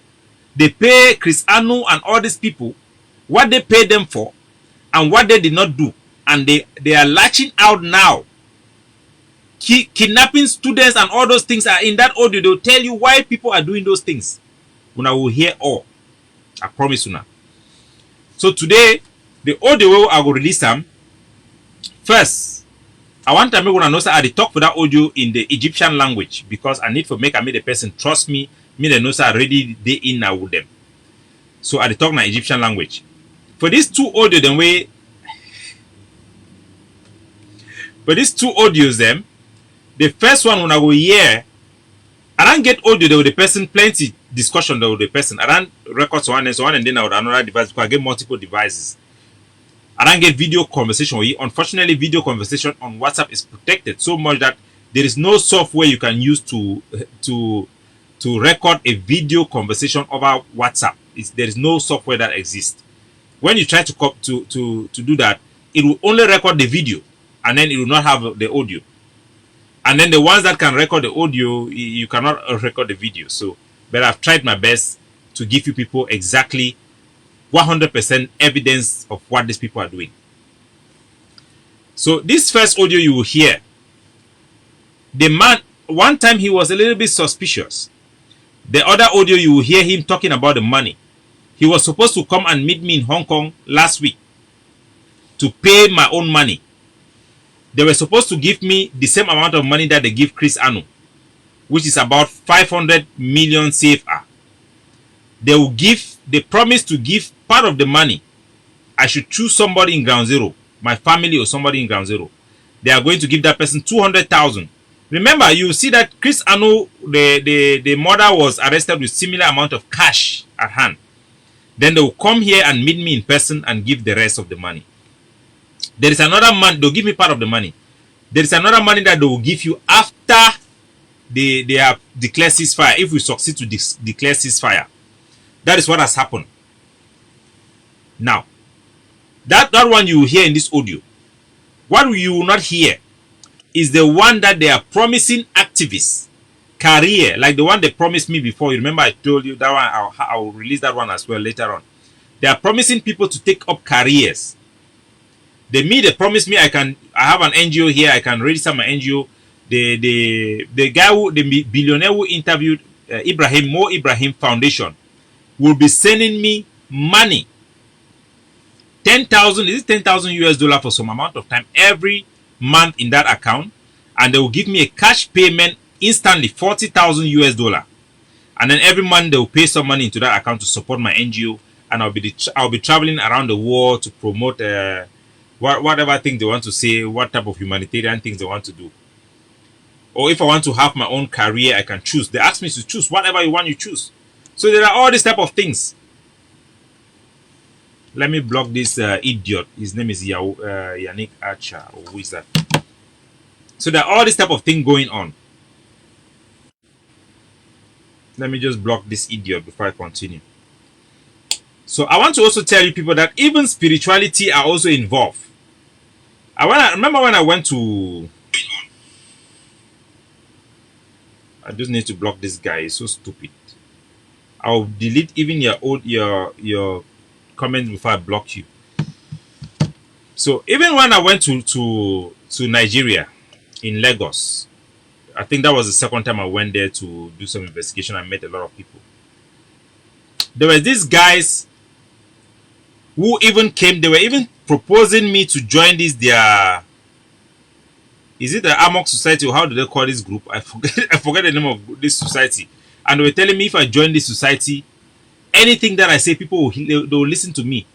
they pay Chris Anu and all these people, what they paid them for, and what they did not do. And they are latching out now. Kidnapping students and all those things are in that audio. They'll tell you why people are doing those things. Una will hear all. I promise you now. So today, the audio I will release them. First, I want to make una know say I talk for that audio in the Egyptian language, because I need to make the person trust me. Me the know say already they in now with them. So I talk in Egyptian language. For these two audio, then for these two audios, them, the first one when I go hear, I don't get audio there with the person, plenty discussion there with the person. I don't record one and then I would another device, because I get multiple devices. I don't get video conversation with you. Unfortunately, video conversation on WhatsApp is protected so much that there is no software you can use to record a video conversation over WhatsApp. There is no software that exists. When you try to do that, it will only record the video, and then it will not have the audio. And then the ones that can record the audio, you cannot record the video. So, but I've tried my best to give you people exactly 100% evidence of what these people are doing. So this first audio you will hear, the man, one time he was a little bit suspicious. The other audio you will hear him talking about the money. He was supposed to come and meet me in Hong Kong last week to pay my own money. They were supposed to give me the same amount of money that they give Chris Anu, which is about 500 million CFA. They promised to give part of the money. I should choose somebody in Ground Zero, my family or somebody in Ground Zero. They are going to give that person 200,000. Remember, you see that Chris Anu, the mother was arrested with similar amount of cash at hand. Then they will come here and meet me in person and give the rest of the money. There is another money, they'll give me part of the money. There is another money that they will give you after they have declared ceasefire, if we succeed to declare ceasefire. That is what has happened. Now, that one you will hear in this audio. What you will not hear is the one that they are promising activists career, like the one they promised me before. You remember I told you that one, I will release that one as well later on. They are promising people to take up careers. They promise me I have an NGO here, I can register my NGO. The guy the billionaire who interviewed Ibrahim Foundation will be sending me money. 10,000, is it 10,000 US dollar for some amount of time every month in that account, and they will give me a cash payment instantly, 40,000 US dollar, and then every month they will pay some money into that account to support my NGO, and I'll be traveling around the world to promote whatever thing they want to say, what type of humanitarian things they want to do. Or if I want to have my own career, I can choose. They ask me to choose whatever you want, you choose. So there are all these type of things. Let me block this idiot. His name is Yannick Archer. Or who is that? So there are all this type of thing going on. Let me just block this idiot before I continue. So I want to also tell you people that even spirituality are also involved. I remember when I went to... I just need to block this guy. He's so stupid. I'll delete even your comments before I block you. So even when I went to Nigeria in Lagos, I think that was the second time I went there to do some investigation. I met a lot of people. There were these guys who even came. They were even proposing me to join this their... Is it the Amok Society, or how do they call this group? I forget the name of this society. And they were telling me if I join this society, anything that I say, people they will listen to me.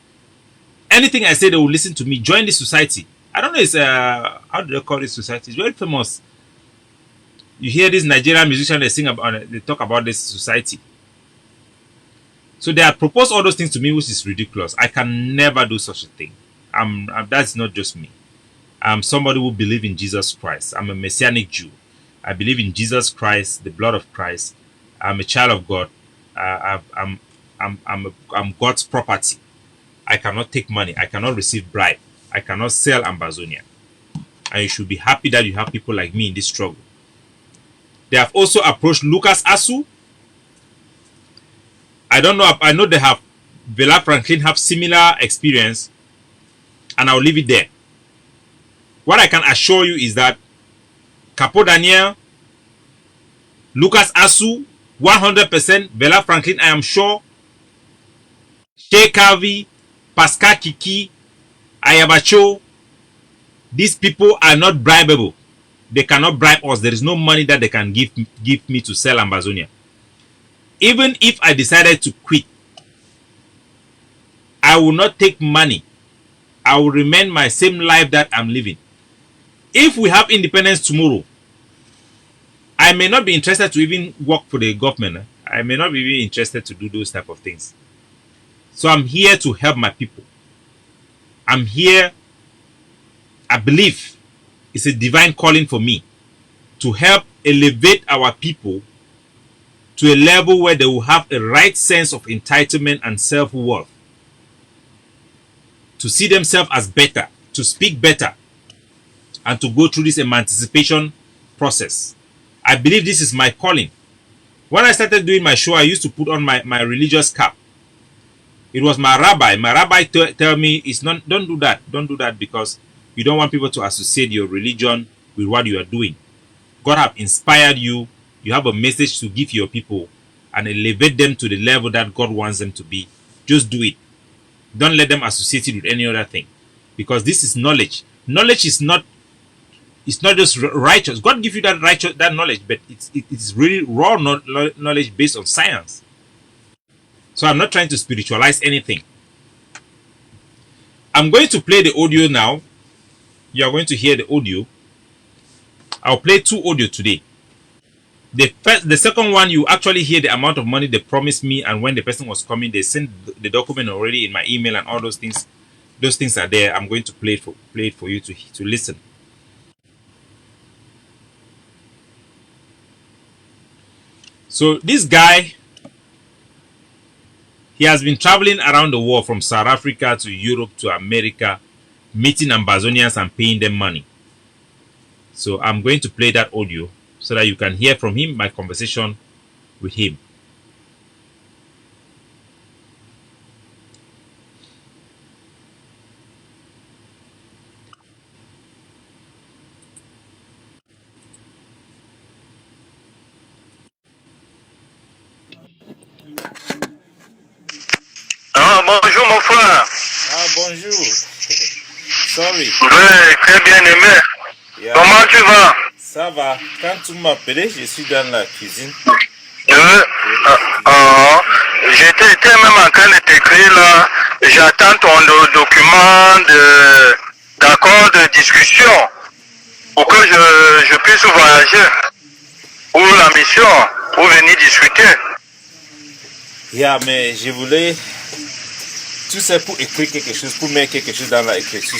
Anything I say, they will listen to me. Join this society. I don't know. It's how do they call this society? It's very famous. You hear these Nigerian musicians, they sing about, they talk about this society. So they have proposed all those things to me, which is ridiculous. I can never do such a thing. That's not just me. I'm somebody who believes in Jesus Christ. I'm a Messianic Jew. I believe in Jesus Christ, the blood of Christ. I'm a child of God. I'm God's property. I cannot take money. I cannot receive bribe. I cannot sell Ambazonia. And you should be happy that you have people like me in this struggle. They have also approached Lucas Asu. I don't know. I know they have. Bella Franklin have similar experience, and I'll leave it there. What I can assure you is that Capo Daniel, Lucas Asu, 100%, Bella Franklin, I am sure, Shea Carvey, Pascal Kiki, Ayabacho, these people are not bribable. They cannot bribe us. There is no money that they can give me to sell Ambazonia. Even if I decided to quit, I will not take money. I will remain my same life that I'm living. If we have independence tomorrow, I may not be interested to even work for the government. I may not be even interested to do those type of things. So I'm here to help my people. I'm here. I believe it's a divine calling for me to help elevate our people to a level where they will have a right sense of entitlement and self-worth, to see themselves as better, to speak better, and to go through this emancipation process. I believe this is my calling. When I started doing my show, I used to put on my religious cap. It was my rabbi. My rabbi tell me, don't do that because you don't want people to associate your religion with what you are doing. God have inspired you. You have a message to give your people and elevate them to the level that God wants them to be. Just do it. Don't let them associate it with any other thing, because this is knowledge. Knowledge is not. It's not just righteous. God gives you that knowledge, but it's really raw knowledge based on science. So I'm not trying to spiritualize anything. I'm going to play the audio now. You are going to hear the audio. I'll play 2 audio today. The second one, you actually hear the amount of money they promised me, and when the person was coming, they sent the document already in my email and all those things. Those things are there. I'm going to play it for you to listen. So this guy, he has been traveling around the world from South Africa to Europe to America, meeting Ambazonians and paying them money. So I'm going to play that audio so that you can hear from him my conversation with him. Ah, bonjour mon frère. Ah, bonjour. Sorry. Oui, très bien aimé. Yeah. Comment tu vas? Ça va. Quand tu m'appelais, je suis dans la cuisine. J'étais même en train de t'écrire là. J'attends ton document d'accord de discussion pour que je puisse voyager pour la mission, pour venir discuter. Yeah, mais je voulais. Tu sais, pour écrire quelque chose, pour mettre quelque chose dans l'écriture,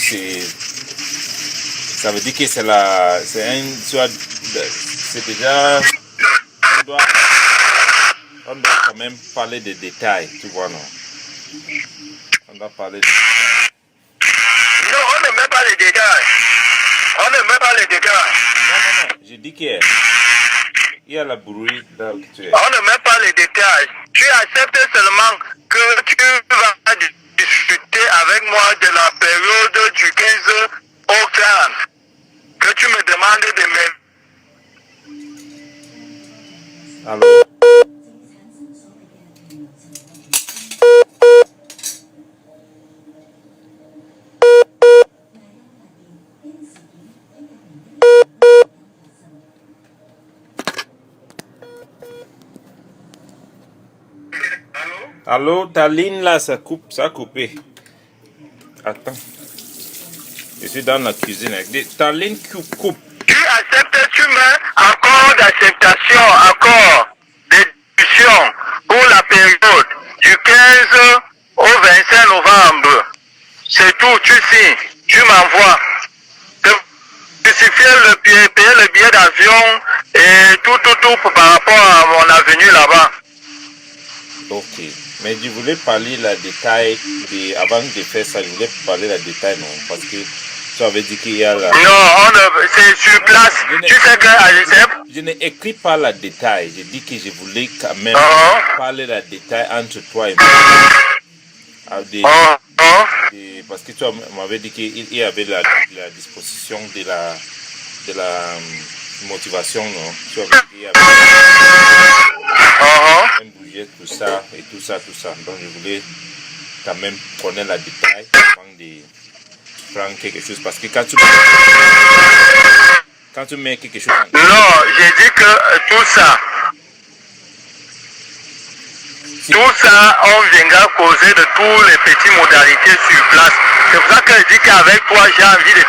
ça veut dire que c'est déjà. On doit quand même parler des détails, tu vois, non? On doit parler. Non, on ne met pas les détails. On ne met pas les détails. Non. Je dis qu'il y a la bruit là où tu es. On ne met pas les détails. Tu acceptes seulement que tu vas discuter avec moi de la période du 15 au 30. Que tu me demandes de me... Allô? Allô, ta ligne là, ça a coupé. Attends. Je suis dans la cuisine. Ta ligne coupe. Tu acceptes, tu mets encore d'acceptation, accord de discussion pour la période du 15 au 25 novembre. C'est tout, tu signes, tu m'envoies. Justifier payer le billet d'avion et tout par rapport à mon avenue là-bas. Ok. Mais je voulais parler la détail, avant de faire ça, je voulais parler la détail, non? Parce que tu avais dit qu'il y a la... Non, c'est sur place. Tu sais que je n'écris pas la détail. Je dis que je voulais quand même parler la détail entre toi et moi. Parce que tu m'avais dit qu'il y avait la disposition de la motivation, non? Tu avais dit qu'il y avait un budget, tout ça. Donc je voulais quand même connaître la détail avant de prendre quelque chose. Parce que quand tu mets quelque chose en... Non, j'ai dit que tout ça, on viendra causer de toutes les petites modalités sur place. C'est pour ça que je dis qu'avec toi, j'ai envie de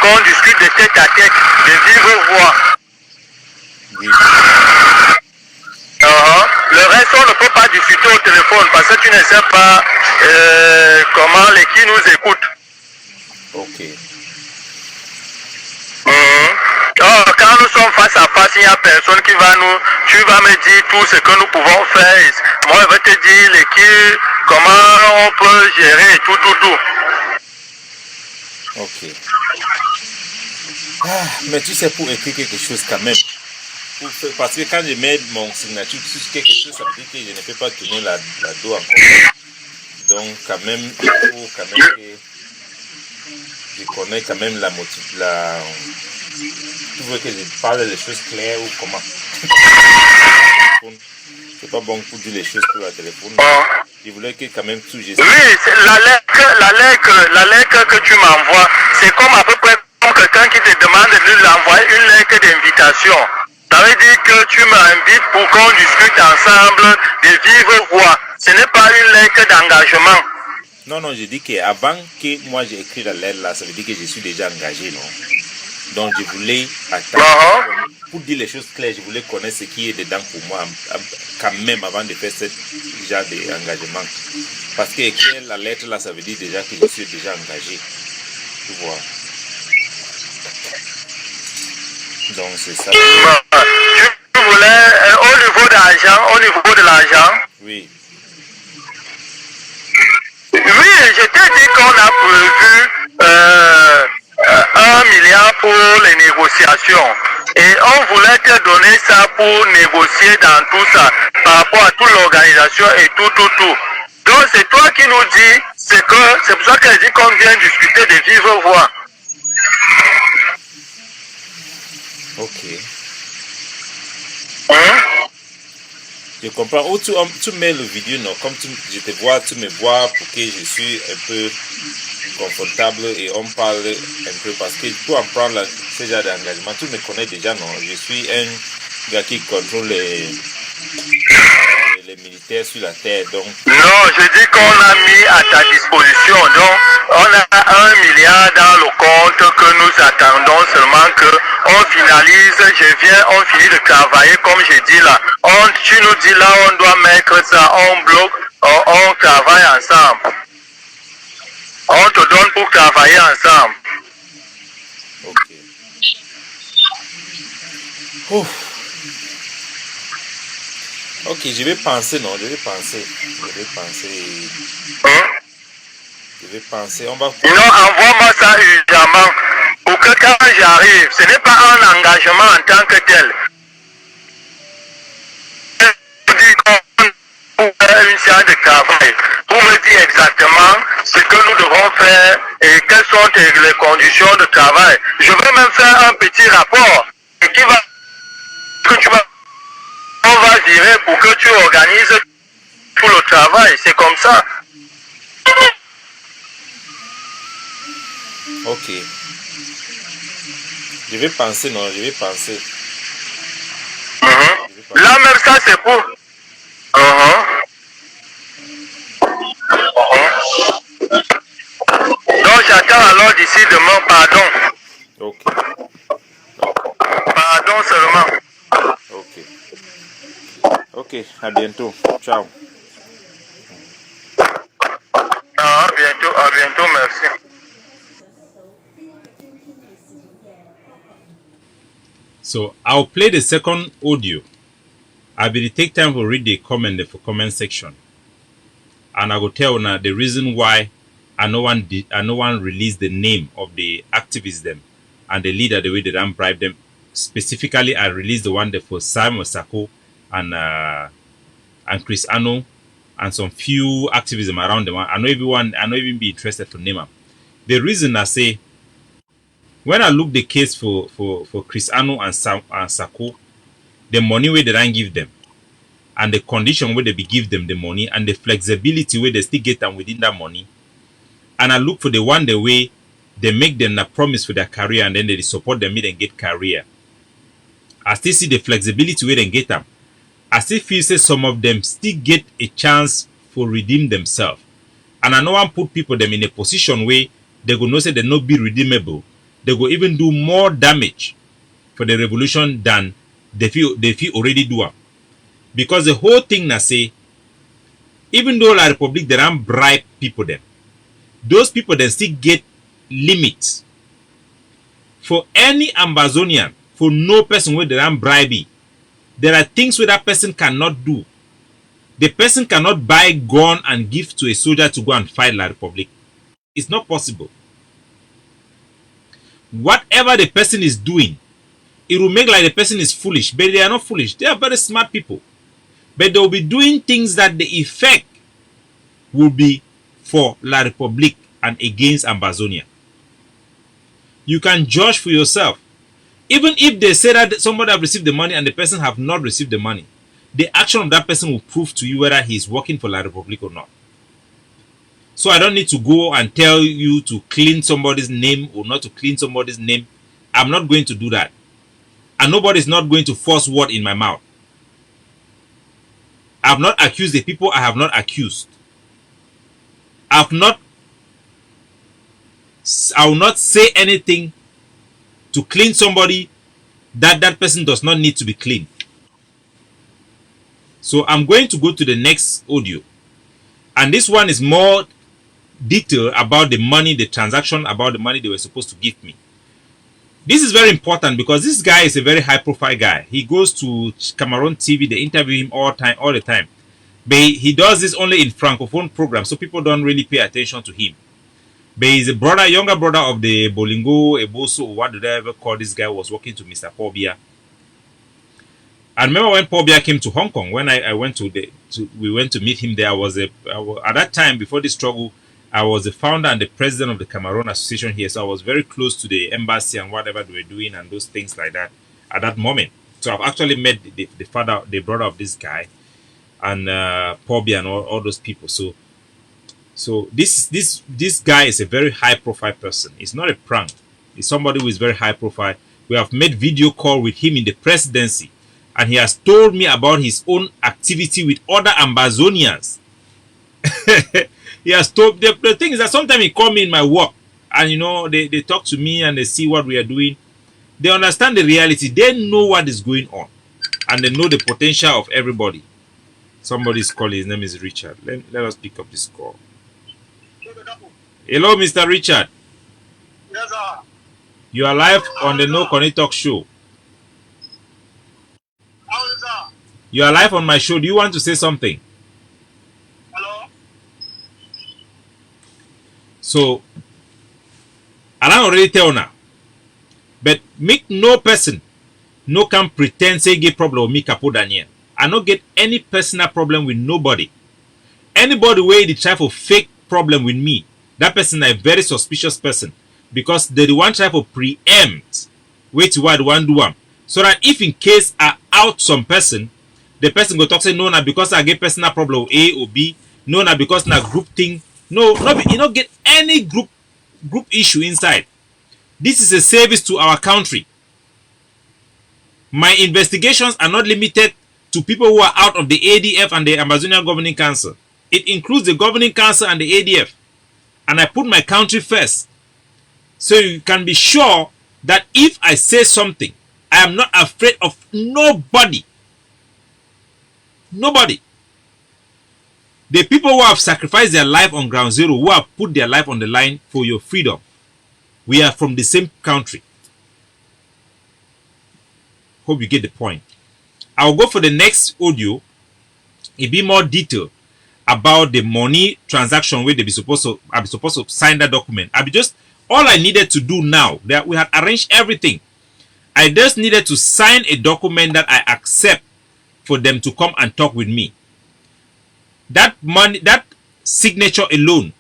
qu'on discute de tête à tête, de vive voix. Oui. Le reste, on ne peut pas discuter au téléphone parce que tu ne sais pas comment qui nous écoute. Ok. Quand nous sommes face à face, il n'y a personne qui va tu vas me dire tout ce que nous pouvons faire. Moi, je vais te dire comment on peut gérer tout. Ok. Mais tu sais, pour écrire quelque chose quand même, parce que quand je mets mon signature sur quelque chose, ça veut dire que je ne peux pas tourner la dos encore. Donc quand même, il faut quand même que je connais quand même la motivation. Tu veux que je parle des choses claires ou comment? C'est pas bon pour dire les choses sur la téléphone. Je voulais que quand même tout Oui, c'est la lettre que tu m'envoies, c'est comme à peu près comme quelqu'un qui te demande de lui envoyer une lettre d'invitation. Ça veut dire que tu m'invites pour qu'on discute ensemble de vive voix. Ce n'est pas une lettre d'engagement. Non, je dis qu'avant que moi j'ai écrit la lettre là, ça veut dire que je suis déjà engagé, non? Donc je voulais attendre, pour dire les choses claires, je voulais connaître ce qui est dedans pour moi, quand même avant de faire ce genre d'engagement. Parce qu'écrire la lettre là, ça veut dire déjà que je suis déjà engagé. Tu vois. Donc c'est ça. Tu voulais, au niveau de l'argent, oui. Oui, je t'ai dit qu'on a prévu 1 milliard pour les négociations. Et on voulait te donner ça pour négocier dans tout ça, par rapport à toute l'organisation et tout. Donc c'est toi qui nous dis, c'est pour ça que je dis qu'on vient discuter de vive voix. Ok. Je comprends. Ou tu mets le vidéo, non? Comme je te vois, tu me vois pour que je suis un peu confortable et on parle un peu. Parce que pour en prendre ce genre d'engagement, tu me connais déjà, non? Je suis un gars qui contrôle les militaires sur la terre. Donc... Non, je dis qu'on a mis à ta disposition. Donc, on a 1 milliard dans le compte que nous attendons seulement qu'on finalise. On finit de travailler comme je dis là. Tu nous dis là, on doit mettre ça, on bloque, on travaille ensemble. On te donne pour travailler ensemble. Ok. Ouf. Ok, je vais penser. On va... Non, envoie-moi ça urgemment. Pour que quand j'arrive, ce n'est pas un engagement en tant que tel. Une séance de travail pour me dire exactement ce que nous devons faire et quelles sont les conditions de travail. Je vais même faire un petit rapport on va virer pour que tu organises tout le travail. C'est comme ça. Ok. Je vais penser. Là même ça c'est pour. Donc j'attends alors d'ici demain, pardon. Ok. Pardon seulement. À bientôt. Ciao. À bientôt, merci. So I'll play the second audio. I will take time to read the comment section. And I will tell now the reason why no one released the name of the activists them and the leader the way they don't bribe them. Specifically, I released the one that for Simon Sako and Chris Ano and some few activism around them. I know even be interested to name them. The reason I say when I look the case for Chris Ano and Sako, the money where they don't give them and the condition where they be give them the money and the flexibility where they still get them within that money, and I look for the one the way they make them a promise for their career and then they support them and get career. I still see the flexibility where they get them. I still feel say some of them still get a chance for redeem themselves. And I know one put people them in a position where they go know say they not be redeemable. They go even do more damage for the revolution than they feel already do. Because the whole thing na say, even though La Republic they don't bribe people them, those people then still get limits. For any Amazonian, for no person where they don't bribe, there are things where that person cannot do. The person cannot buy gun and give to a soldier to go and fight La Republic. It's not possible. Whatever the person is doing, it will make like the person is foolish, but they are not foolish. They are very smart people. But they will be doing things that the effect will be for La Republic and against Amazonia. You can judge for yourself. Even if they say that somebody have received the money and the person have not received the money, the action of that person will prove to you whether he is working for La Republic or not. So I don't need to go and tell you to clean somebody's name or not to clean somebody's name. I'm not going to do that. And nobody is not going to force word in my mouth. I have not accused the people I have not accused. I will not say anything to clean somebody that person does not need to be cleaned. So I'm going to go to the next audio. And this one is more detailed about the money, the transaction, about the money they were supposed to give me. This is very important because this guy is a very high profile guy. He goes to Cameroon TV, they interview him all the time. But he does this only in Francophone programs, so people don't really pay attention to him. But he's a brother, younger brother of the Bolingo, Eboso, or what did I ever call this guy, was working to Mr. Paul Biya. I remember when Paul Biya came to Hong Kong, when I went we went to meet him there. At that time, before this struggle, I was the founder and the president of the Cameroon Association here, so I was very close to the embassy and whatever they were doing and those things like that at that moment. So I've actually met the brother of this guy and Paul Biya and all those people. So this guy is a very high profile person. It's not a prank. It's somebody who is very high profile. We have made video call with him in the presidency, and he has told me about his own activity with other Ambazonians. He has told the thing is that sometimes he call me in my work, and they talk to me and they see what we are doing. They understand the reality. They know what is going on, and they know the potential of everybody. Somebody's calling. His name is Richard. Let us pick up this call. Hello, Mr. Richard. Yes, sir. You are live on the No Connie Talk show. How is that? You are live on my show. Do you want to say something? Hello? So, I already tell now. But make no person no can pretend say get problem with me, Capo Daniel. I don't get any personal problem with nobody. Anybody where they try for fake problem with me, that person is a very suspicious person, because they the one try for preempt wait to what one do one. So that if in case I out some person, the person go talk say no na because I get personal problem with A or B, no na because na group thing. No, you don't get any group issue inside. This is a service to our country. My investigations are not limited to people who are out of the ADF and the Amazonian Governing Council. It includes the Governing Council and the ADF. And I put my country first. So you can be sure that if I say something, I am not afraid of nobody. Nobody. The people who have sacrificed their life on ground zero, who have put their life on the line for your freedom, we are from the same country. Hope you get the point. I'll go for the next audio. It'll be more detailed about the money transaction where I'll be supposed to sign that document. I'll be just all I needed to do now that we had arranged everything. I just needed to sign a document that I accept for them to come and talk with me. That money, that signature alone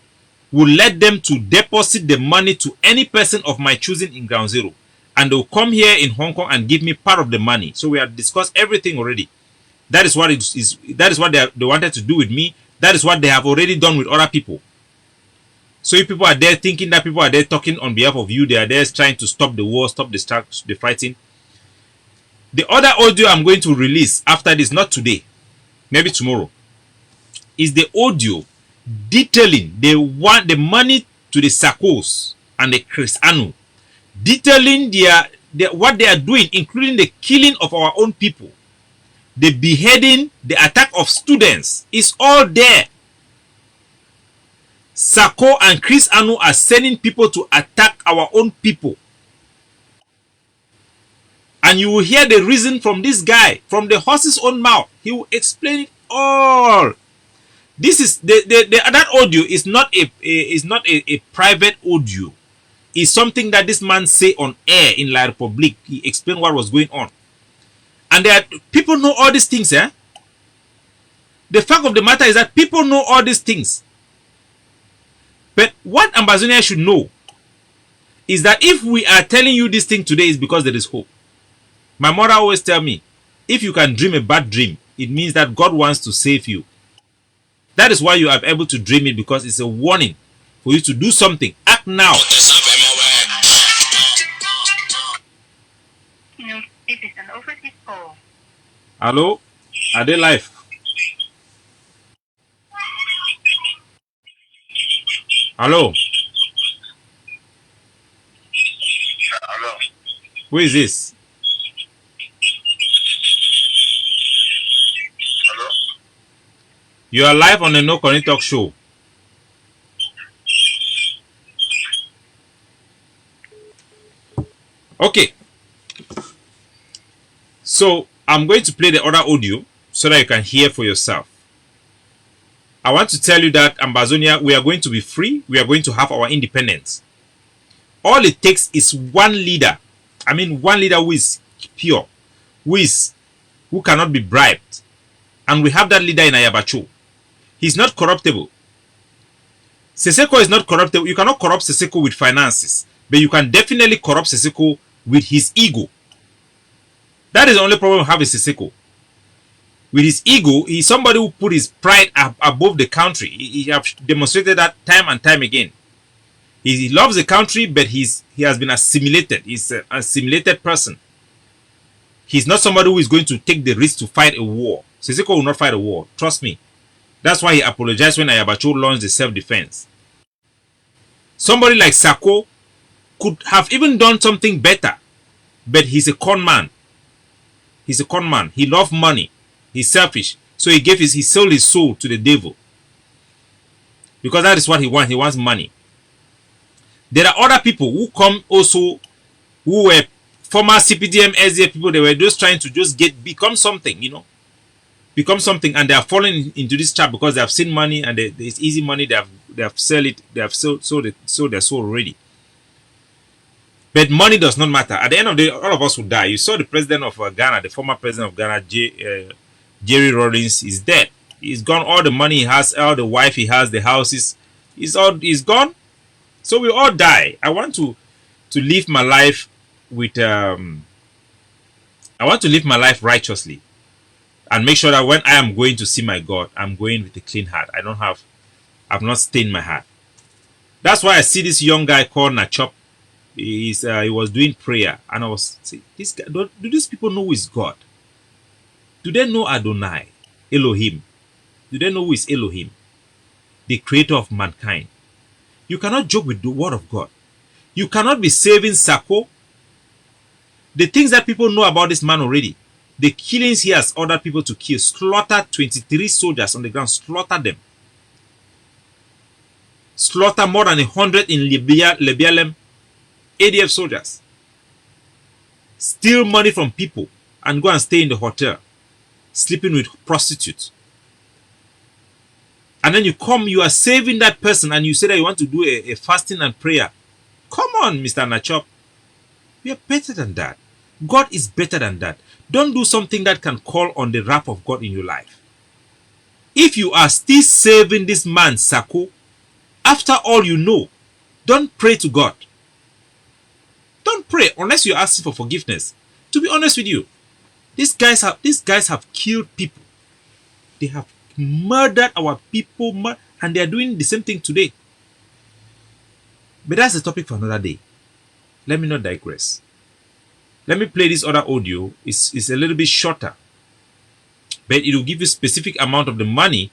will let them to deposit the money to any person of my choosing in ground zero, and they'll come here in Hong Kong and give me part of the money. So we have discussed everything already. That is what it is. That is what they wanted to do with me. That is what they have already done with other people. So if people are there thinking that people are there talking on behalf of you, they are there trying to stop the war, stop the fighting. The other audio I'm going to release after this, not today, maybe tomorrow, is the audio detailing the money to the Sakos and the Chris Anu, detailing what they are doing, including the killing of our own people, the beheading, the attack of students, is all there. Sako and Chris Anu are sending people to attack our own people. And you will hear the reason from this guy, from the horse's own mouth. He will explain it all. This is that audio is not a private audio. It's something that this man say on air in La Republique. He explained what was going on. And people know all these things, eh? The fact of the matter is that people know all these things. But what Ambazonia should know is that if we are telling you this thing today, is because there is hope. My mother always tell me, if you can dream a bad dream, it means that God wants to save you. That is why you are able to dream it, because it's a warning for you to do something. Act now. Hello? Are they live? Hello? Hello. Who is this? Hello. You are live on the No Connie Talk show. Okay. So I'm going to play the other audio so that you can hear for yourself. I want to tell you that Ambazonia, we are going to be free. We are going to have our independence. All it takes is one leader. I mean, one leader who is pure, who cannot be bribed. And we have that leader in Ayabacho. He's not corruptible. Seseko is not corruptible. You cannot corrupt Seseko with finances, but you can definitely corrupt Seseko with his ego. That is the only problem we have with Seseko. With his ego, he's somebody who put his pride above the country. He has demonstrated that time and time again. He loves the country, but he has been assimilated. He's an assimilated person. He's not somebody who is going to take the risk to fight a war. Seseko will not fight a war. Trust me. That's why he apologized when Ayabacho launched the self-defense. Somebody like Sako could have even done something better, but he's a con man. He's a con man. He loves money. He's selfish. So he sold his soul to the devil. Because that is what he wants. He wants money. There are other people who come also, who were former CPDM, SDF people. They were just trying to just become something, you know. Become something, and they are falling into this trap because they have seen money, and there's easy money. They have sold it. They have sold their soul already. But money does not matter. At the end of the day, all of us will die. You saw the president of Ghana, the former president of Ghana, Jerry Rawlings, is dead. He's gone. All the money he has, all the wife he has, the houses, he's gone. So we all die. I want to live my life with I want to live my life righteously, and make sure that when I am going to see my God, I'm going with a clean heart. I've not stained my heart. That's why I see this young guy called Nachop. He was doing prayer, and I was saying, this guy, do these people know who is God? Do they know Adonai, Elohim? Do they know who is Elohim, the creator of mankind? You cannot joke with the word of God. You cannot be saving Sako. The things that people know about this man already, The killings he has ordered people to kill, slaughter 23 soldiers on the ground, slaughter them. Slaughter more than 100 in Libya, ADF soldiers. Steal money from people and go and stay in the hotel, sleeping with prostitutes. And then you are saving that person and you say that you want to do a fasting and prayer. Come on, Mr. Nachop. We are better than that. God is better than that. Don't do something that can call on the wrath of God in your life. If you are still saving this man, Sako, after all you know, don't pray to God. Don't pray unless you're asking for forgiveness. To be honest with you, these guys have killed people. They have murdered our people, and they are doing the same thing today. But that's a topic for another day. Let me not digress. Let me play this other audio. It's a little bit shorter, but it will give you specific amount of the money.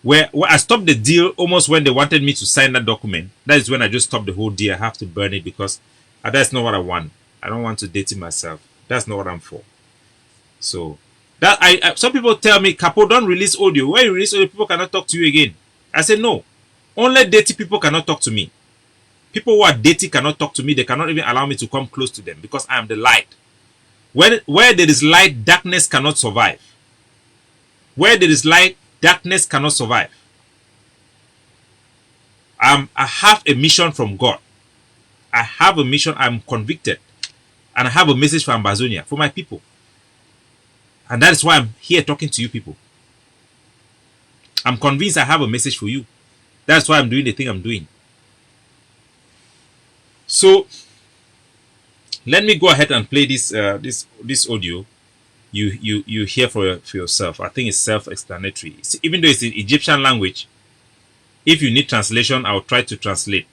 Where I stopped the deal almost when they wanted me to sign that document. That is when I just stopped the whole deal. I have to burn it because that's not what I want. I don't want to date myself. That's not what I'm for. So that some people tell me, Capo, don't release audio. When you release audio, people cannot talk to you again. I said no. Only dirty people cannot talk to me. People who are dirty cannot talk to me. They cannot even allow me to come close to them because I am the light. Where there is light, darkness cannot survive. Where there is light, darkness cannot survive. I have a mission from God. I have a mission. I'm convicted. And I have a message for Ambazonia, for my people. And that is why I'm here talking to you people. I'm convinced I have a message for you. That's why I'm doing the thing I'm doing. So, let me go ahead and play this audio. You hear for yourself. I think it's self-explanatory. Even though it's in Egyptian language, if you need translation, I'll try to translate.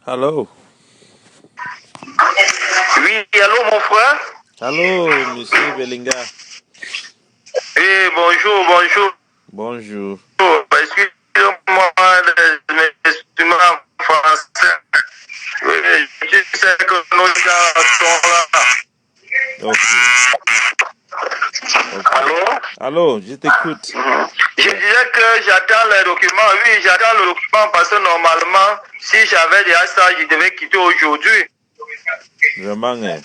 Allô? Oui, allô mon frère? Allô, monsieur Belinga. Oui, bonjour, bonjour. Bonjour. Excusez-moi de m'exprimer en français. Oui, tu sais que nos gens sont là. Ok. Allô? Allô, je t'écoute. Je disais que j'attends les documents. Oui, j'attends le document parce que normalement, si j'avais déjà ça, je devais quitter aujourd'hui. Vraiment, hein.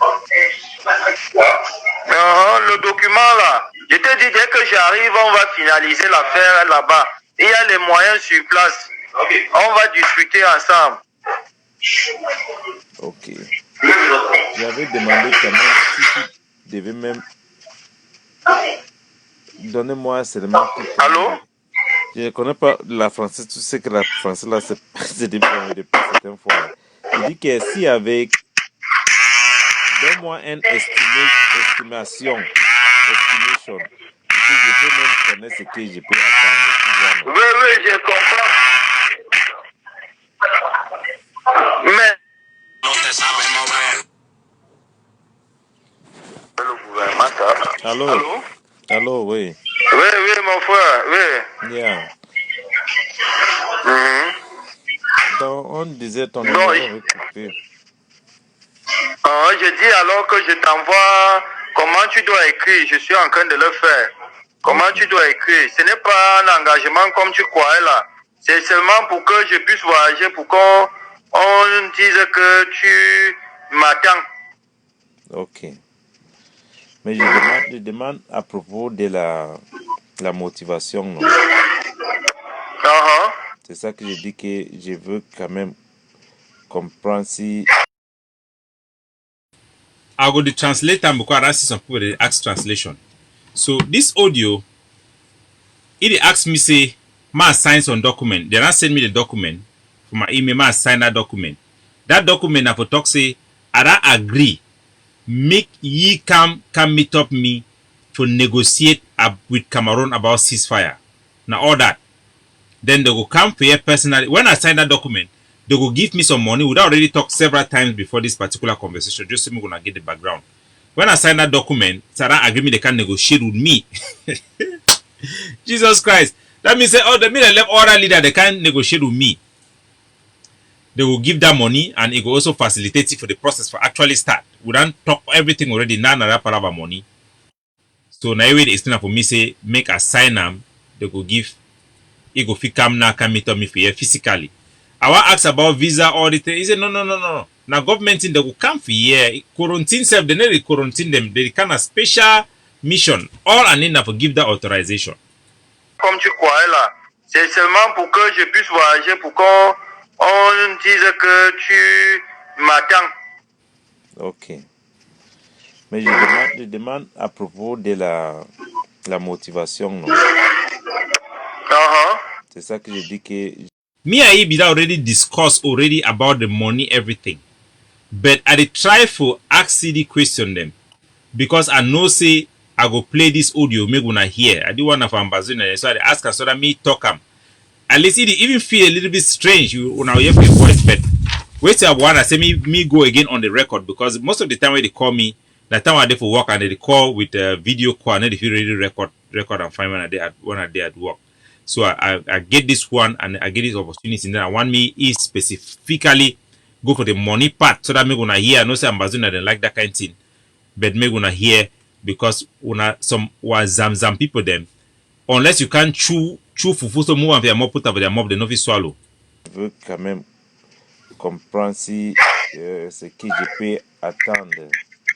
Le document là, je te dis, dès que j'arrive, on va finaliser l'affaire là-bas. Il y a les moyens sur place. On va discuter ensemble. Ok. J'avais demandé quand même si tu devais même donner-moi seulement. Allô? Je ne connais pas la française. Tu sais que la française là, c'est depuis certaines fois. Il dit que si avec donne-moi une estimation. Que je peux même connaître ce que je peux attendre. Oui, oui, je comprends. Mais le gouvernement, ça. Allô? Allô? Allô, oui. Oui, oui, mon frère, oui. Yeah. Donc, on disait ton numéro est coupé. Je dis alors que je t'envoie comment tu dois écrire. Je suis en train de le faire. Comment tu dois écrire. Ce n'est pas un engagement comme tu croyais là. C'est seulement pour que je puisse voyager, pour qu'on dise que tu m'attends. Ok. Mais je demande à propos de la motivation. Non? C'est ça que je dis que je veux quand même comprendre si... I'll go to translate them because I see some people that ask translation. So this audio, it asks me say, "Ma sign some document." They not send me the document for my email. Ma sign that document. That document I for talk say, I don't agree. Make ye come meet up me for negotiate with Cameroon about ceasefire. Now all that. Then they go come for here personally. When I sign that document, they will give me some money. We already talked several times before this particular conversation. Just so me gonna get the background. When I sign that document, Sarah agreement they can negotiate with me. Jesus Christ. That means say, oh, the minute left other leader they can't negotiate with me. They will give that money and it will also facilitate it for the process for actually start. We don't talk everything already now that part of money. So now way it's for me say make a sign them, they go give it go fit come now come meet me for here physically. I want ask about visa or the thing. He said no. Now government in they will come for here. Quarantine self, they need to quarantine them. They kind of special mission. All I need now for give that authorization. Comme tu croyais là, c'est seulement pour que je puisse voyager, pour qu'on dise que tu m'attends. Ok. Mais je demande à propos de la motivation, non? C'est ça que je dis que... Me and Ibida already discussed already about the money, everything. But I did try for ask CD question them. Because I know say I go play this audio, me gonna hear. I do want to ambassador, so I ask her so that me talk him. At least it even feel a little bit strange when I hear my voice, but wait till I wanna say me go again on the record because most of the time when they call me, the time I dey for work and they call with a video call and they feel really record and find when I dey at work. So I get this one and I get this opportunity and then I want me is specifically go for the money part so that me gonna hear. I know say ambassador they like that kind of thing, but me gonna hear because una some was zam people them unless you can't chew fufu so move and more put up their mob they no fit swallow. Je veux quand même comprendre si ce que je peux attendre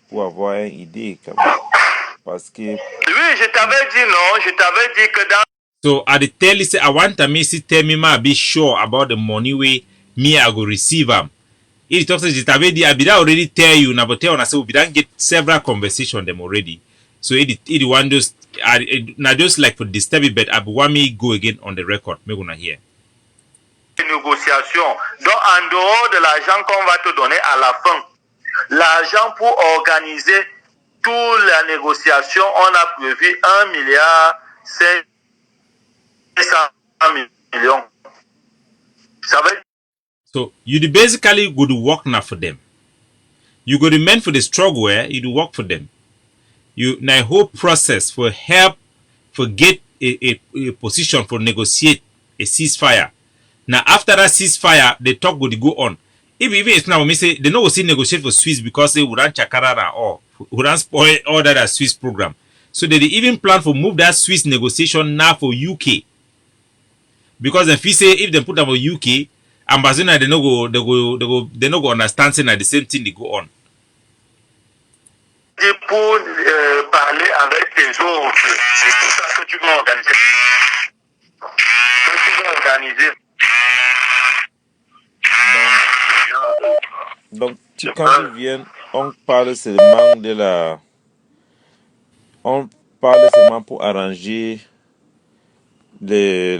pour avoir une idée quand même. Parce que... Oui, je t'avais dit non, je t'avais dit que dans... So at the tell you say I want to me tell me ma be sure about the money way me I go receive am. It talks just I be already tell you now but tell us say we don't get several conversation them already. So it one just not just like for disturb it but I want me go again on the record. Me gonna hear. Négociation. Donc en dehors de l'argent qu'on va te donner à la fin, l'argent pour organiser toute la négociation, on a prévu 1 milliard 500 millions. Ça veut... So you basically go to work now for them. You go to men for the struggle where you do work for them. You now whole process for help for get a position for negotiate a ceasefire. Now after that ceasefire, the talk would go on. Even it's now me say they no go see negotiate for Swiss because they would not chakara or would not spoil all that Swiss program. So they even plan for move that Swiss negotiation now for UK. Because if you say if they put them for UK, ambassador they no go understand saying that the same thing they go on. Pour parler avec tes autres, c'est tout ça que tu vas organiser. Que tu vas organiser. Donc quand ils viennent, on parle seulement de la... On parle seulement pour arranger les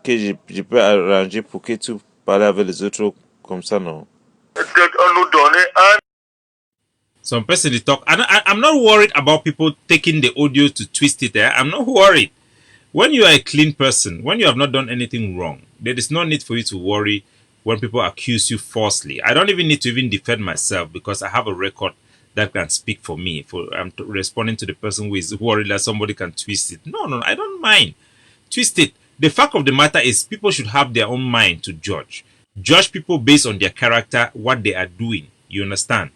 que je peux arranger pour que tu parles avec les autres comme ça, non? Nous donner un... Some person they talk. I'm not worried about people taking the audio to twist it. I'm not worried. When you are a clean person, when you have not done anything wrong, there is no need for you to worry when people accuse you falsely. I don't even need to even defend myself because I have a record that can speak for me. I'm responding to the person who is worried that somebody can twist it. No, I don't mind. Twist it. The fact of the matter is people should have their own mind to judge. Judge people based on their character, what they are doing. You understand?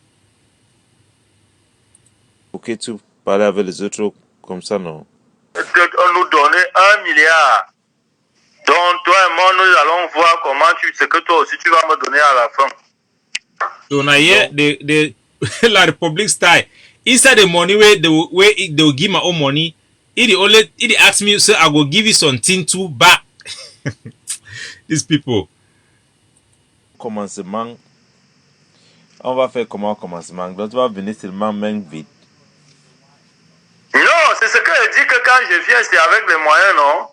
Ok, tu parles avec les autres comme ça, non? On nous donner 1 milliard. Donc, toi et moi, nous allons voir comment ce que toi aussi tu vas me donner à la fin. So now here, the La Republic style. Inside the money where they will give my own money, it ask me, so I will give you something to back. These people. Commencement. On va faire comment commencement? Donc, tu vas venir seulement main vide. Non, c'est ce que je dis que quand je viens, c'est avec les moyens, non?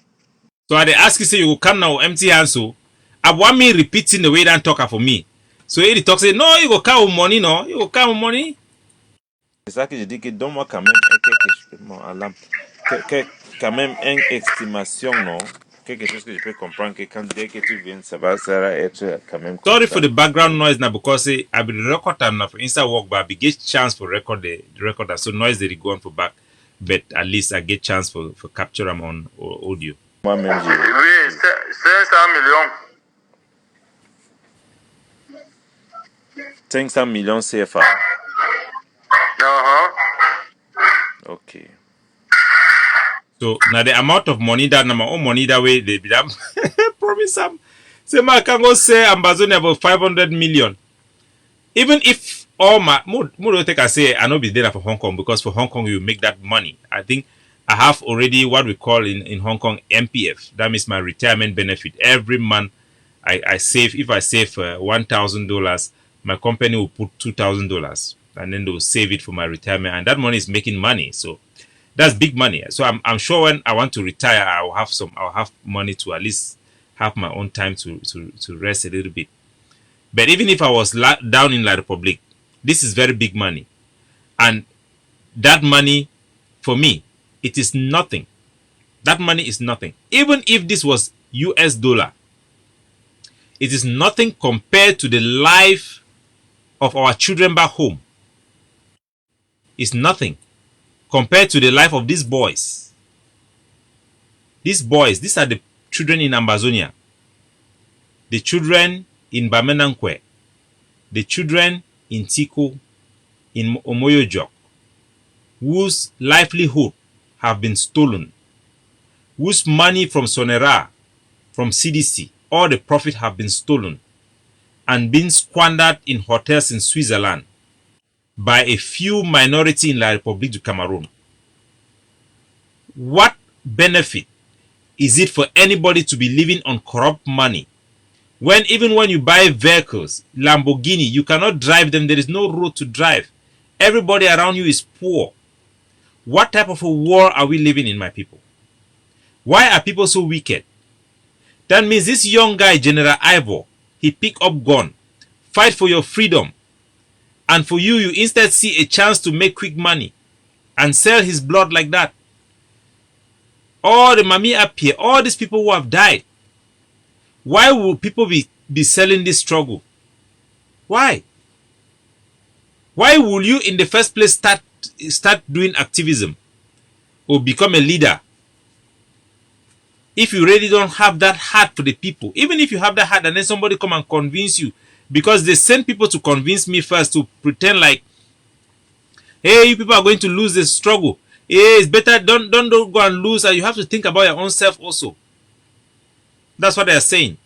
So I ask you, say you will come now empty hands. So I want me repeating the way that talker for me. So he talk say, no, you go come with money, no, you go come with money. C'est ça que je dis que donne-moi quand même quand même une estimation, non? Quelque chose que je peux comprendre que quand dès que tu viens, ça va être quand même. Sorry for the background noise now because I be record time now for inside work, but I be get chance for record the recorder, so noise they go on for back. but at least I get chance for capture them on audio. Moi-même, oui, 500 millions. 500 millions CFA. Okay. So now the amount of money that my own money that way they be that promise them. Say my can go say Ambazonia about 500 million. Even if all my more take I say I not be there for Hong Kong, because for Hong Kong you make that money. I think I have already what we call in Hong Kong MPF. That means my retirement benefit. Every month I save. If I save $1,000, my company will put $2,000, and then they will save it for my retirement, and that money is making money. So that's big money. So I'm sure when I want to retire, I'll have money to at least have my own time to rest a little bit. But even if I was down in La Republic, this is very big money. And that money, for me, it is nothing. That money is nothing. Even if this was US dollar, it is nothing compared to the life of our children back home. It's nothing compared to the life of these boys. These boys, these are the children in Ambazonia. The children in Bamenankwe. The children in Tiko, in Omoyojok, whose livelihood have been stolen, whose money from Sonera, from CDC, all the profit have been stolen and been squandered in hotels in Switzerland by a few minority in La République du Cameroon. What benefit is it for anybody to be living on corrupt money when even when you buy vehicles, Lamborghini, you cannot drive them? There is no road to drive. Everybody around you is poor. What type of a war are we living in, my people? Why are people so wicked? That means this young guy, General Ivor, he pick up gun, fight for your freedom, and for you instead see a chance to make quick money and sell his blood like that. All the mami up here, all these people who have died, why will people be selling this struggle? Why? Why will you in the first place start doing activism or become a leader if you really don't have that heart for the people? Even if you have that heart and then somebody come and convince you, because they send people to convince me first to pretend like, hey, you people are going to lose this struggle. Hey, it's better don't go and lose, and you have to think about your own self also. That's what they are saying.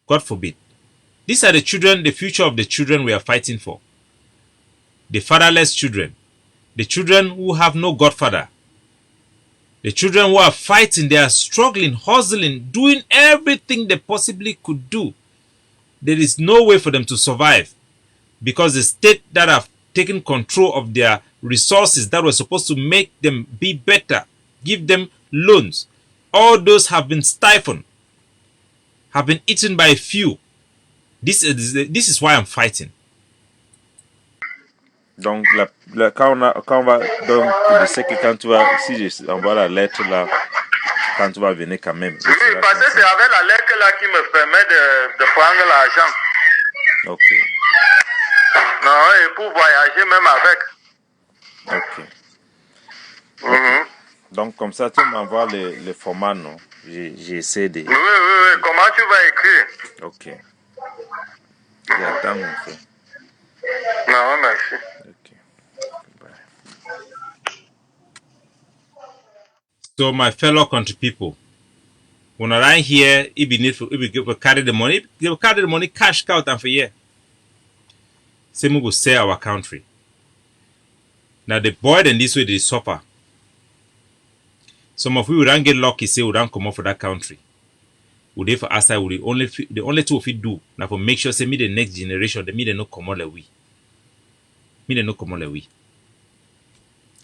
God forbid. These are the children, the future of the children we are fighting for. The fatherless children. The children who have no godfather. The children who are fighting, they are struggling, hustling, doing everything they possibly could do. There is no way for them to survive because the state that have taken control of their resources that were supposed to make them be better, give them loans, all those have been stifled, have been eaten by a few. This is why I'm fighting. Donc, quand on va, donc, je sais que quand tu vas, si je envoie la lettre là, quand tu vas venir quand même. Oui, parce que c'est avec la lettre là qui me permet de prendre l'argent. Ok. Non, et pour voyager même avec. Ok. Donc, comme ça, tu m'envoies les formats, non? J'essaie de. Oui. Comment tu vas écrire? Ok. J'attends mon frère. Non, merci. Ok. Bye. So my fellow country people, when I here, if we carry the money, they will carry the money cash out and for year. Same we will sell our country. Now the boy then this way they suffer. Some of you will not get lucky, say we don't come out for that country. Would they for us I would the only two of it do now for make sure say me the next generation, they no come out like we. Me they no come out like we.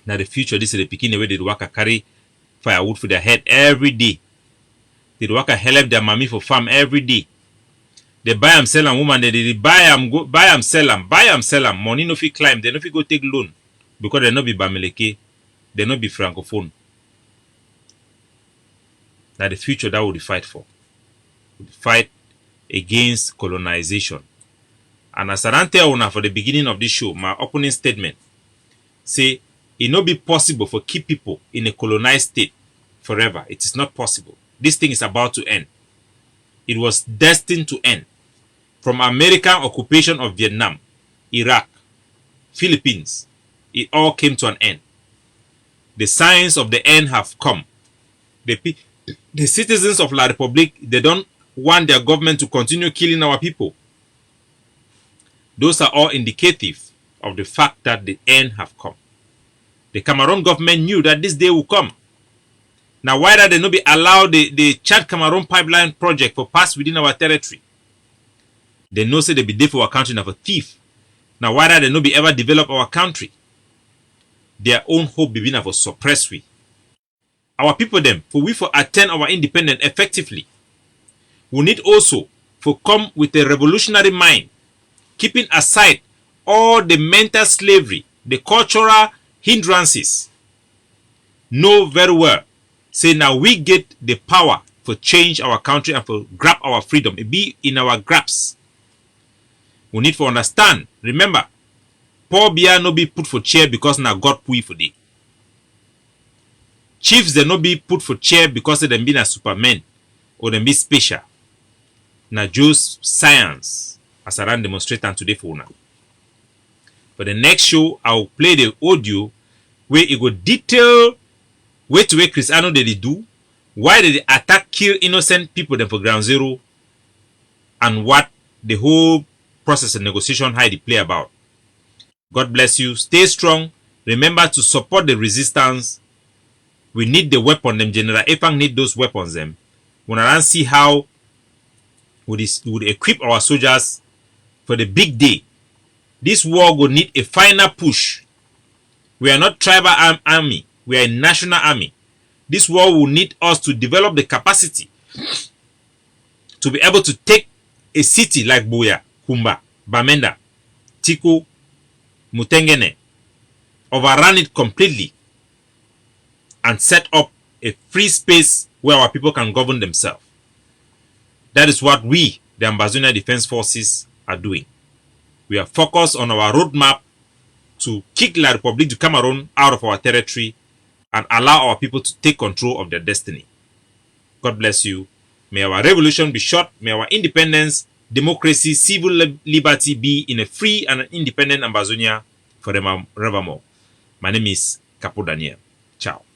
Now the future, this is the beginning where they work a carry firewood for their head every day. They work a help their mommy for farm every day. They buy and sell and woman, they buy and sell them. Money no fit climb, they no fit go take loan because they no be Bamileke, they no be francophone. Now the future that would fight for. Would fight against colonization. And as I tell una for the beginning of this show, my opening statement, say, it not be possible for keep people in a colonized state forever. It is not possible. This thing is about to end. It was destined to end. From American occupation of Vietnam, Iraq, Philippines, it all came to an end. The signs of the end have come. The citizens of La Republique, they don't want their government to continue killing our people. Those are all indicative of the fact that the end have come. The Cameroon government knew that this day will come. Now, why did they not be allowed the Chad Cameroon pipeline project for pass within our territory? They know say they be there for our country and for thief. Now, why did they not be ever develop our country? Their own hope be for suppress we. Our people them, for we for attain our independence effectively. We need also for come with a revolutionary mind, keeping aside all the mental slavery, the cultural hindrances. Know very well, say now we get the power for change our country and for grab our freedom. It be in our grasp. We need to understand. Remember, poor beer no be put for chair because now God put for day. Chiefs they no be put for chair because they be a superman or they be special. Now just science as I ran demonstrating today for now. For the next show, I will play the audio where it go detail way to way Cristiano they do, why they attack, kill innocent people them for ground zero, and what the whole process of negotiation how they play about. God bless you. Stay strong. Remember to support the resistance. We need the weapon them. General Efang need those weapons them. We want to see how we would equip our soldiers for the big day. This war will need a final push. We are not tribal army. We are a national army. This war will need us to develop the capacity to be able to take a city like Buea, Kumba, Bamenda, Tiko, Mutengene, overrun it completely, and set up a free space where our people can govern themselves. That is what we, the Ambazonia Defense Forces, are doing. We are focused on our roadmap to kick La Republique du Cameroon out of our territory and allow our people to take control of their destiny. God bless you. May our revolution be short. May our independence, democracy, civil liberty be in a free and independent Ambazonia forevermore. My name is Capo Daniel. Ciao.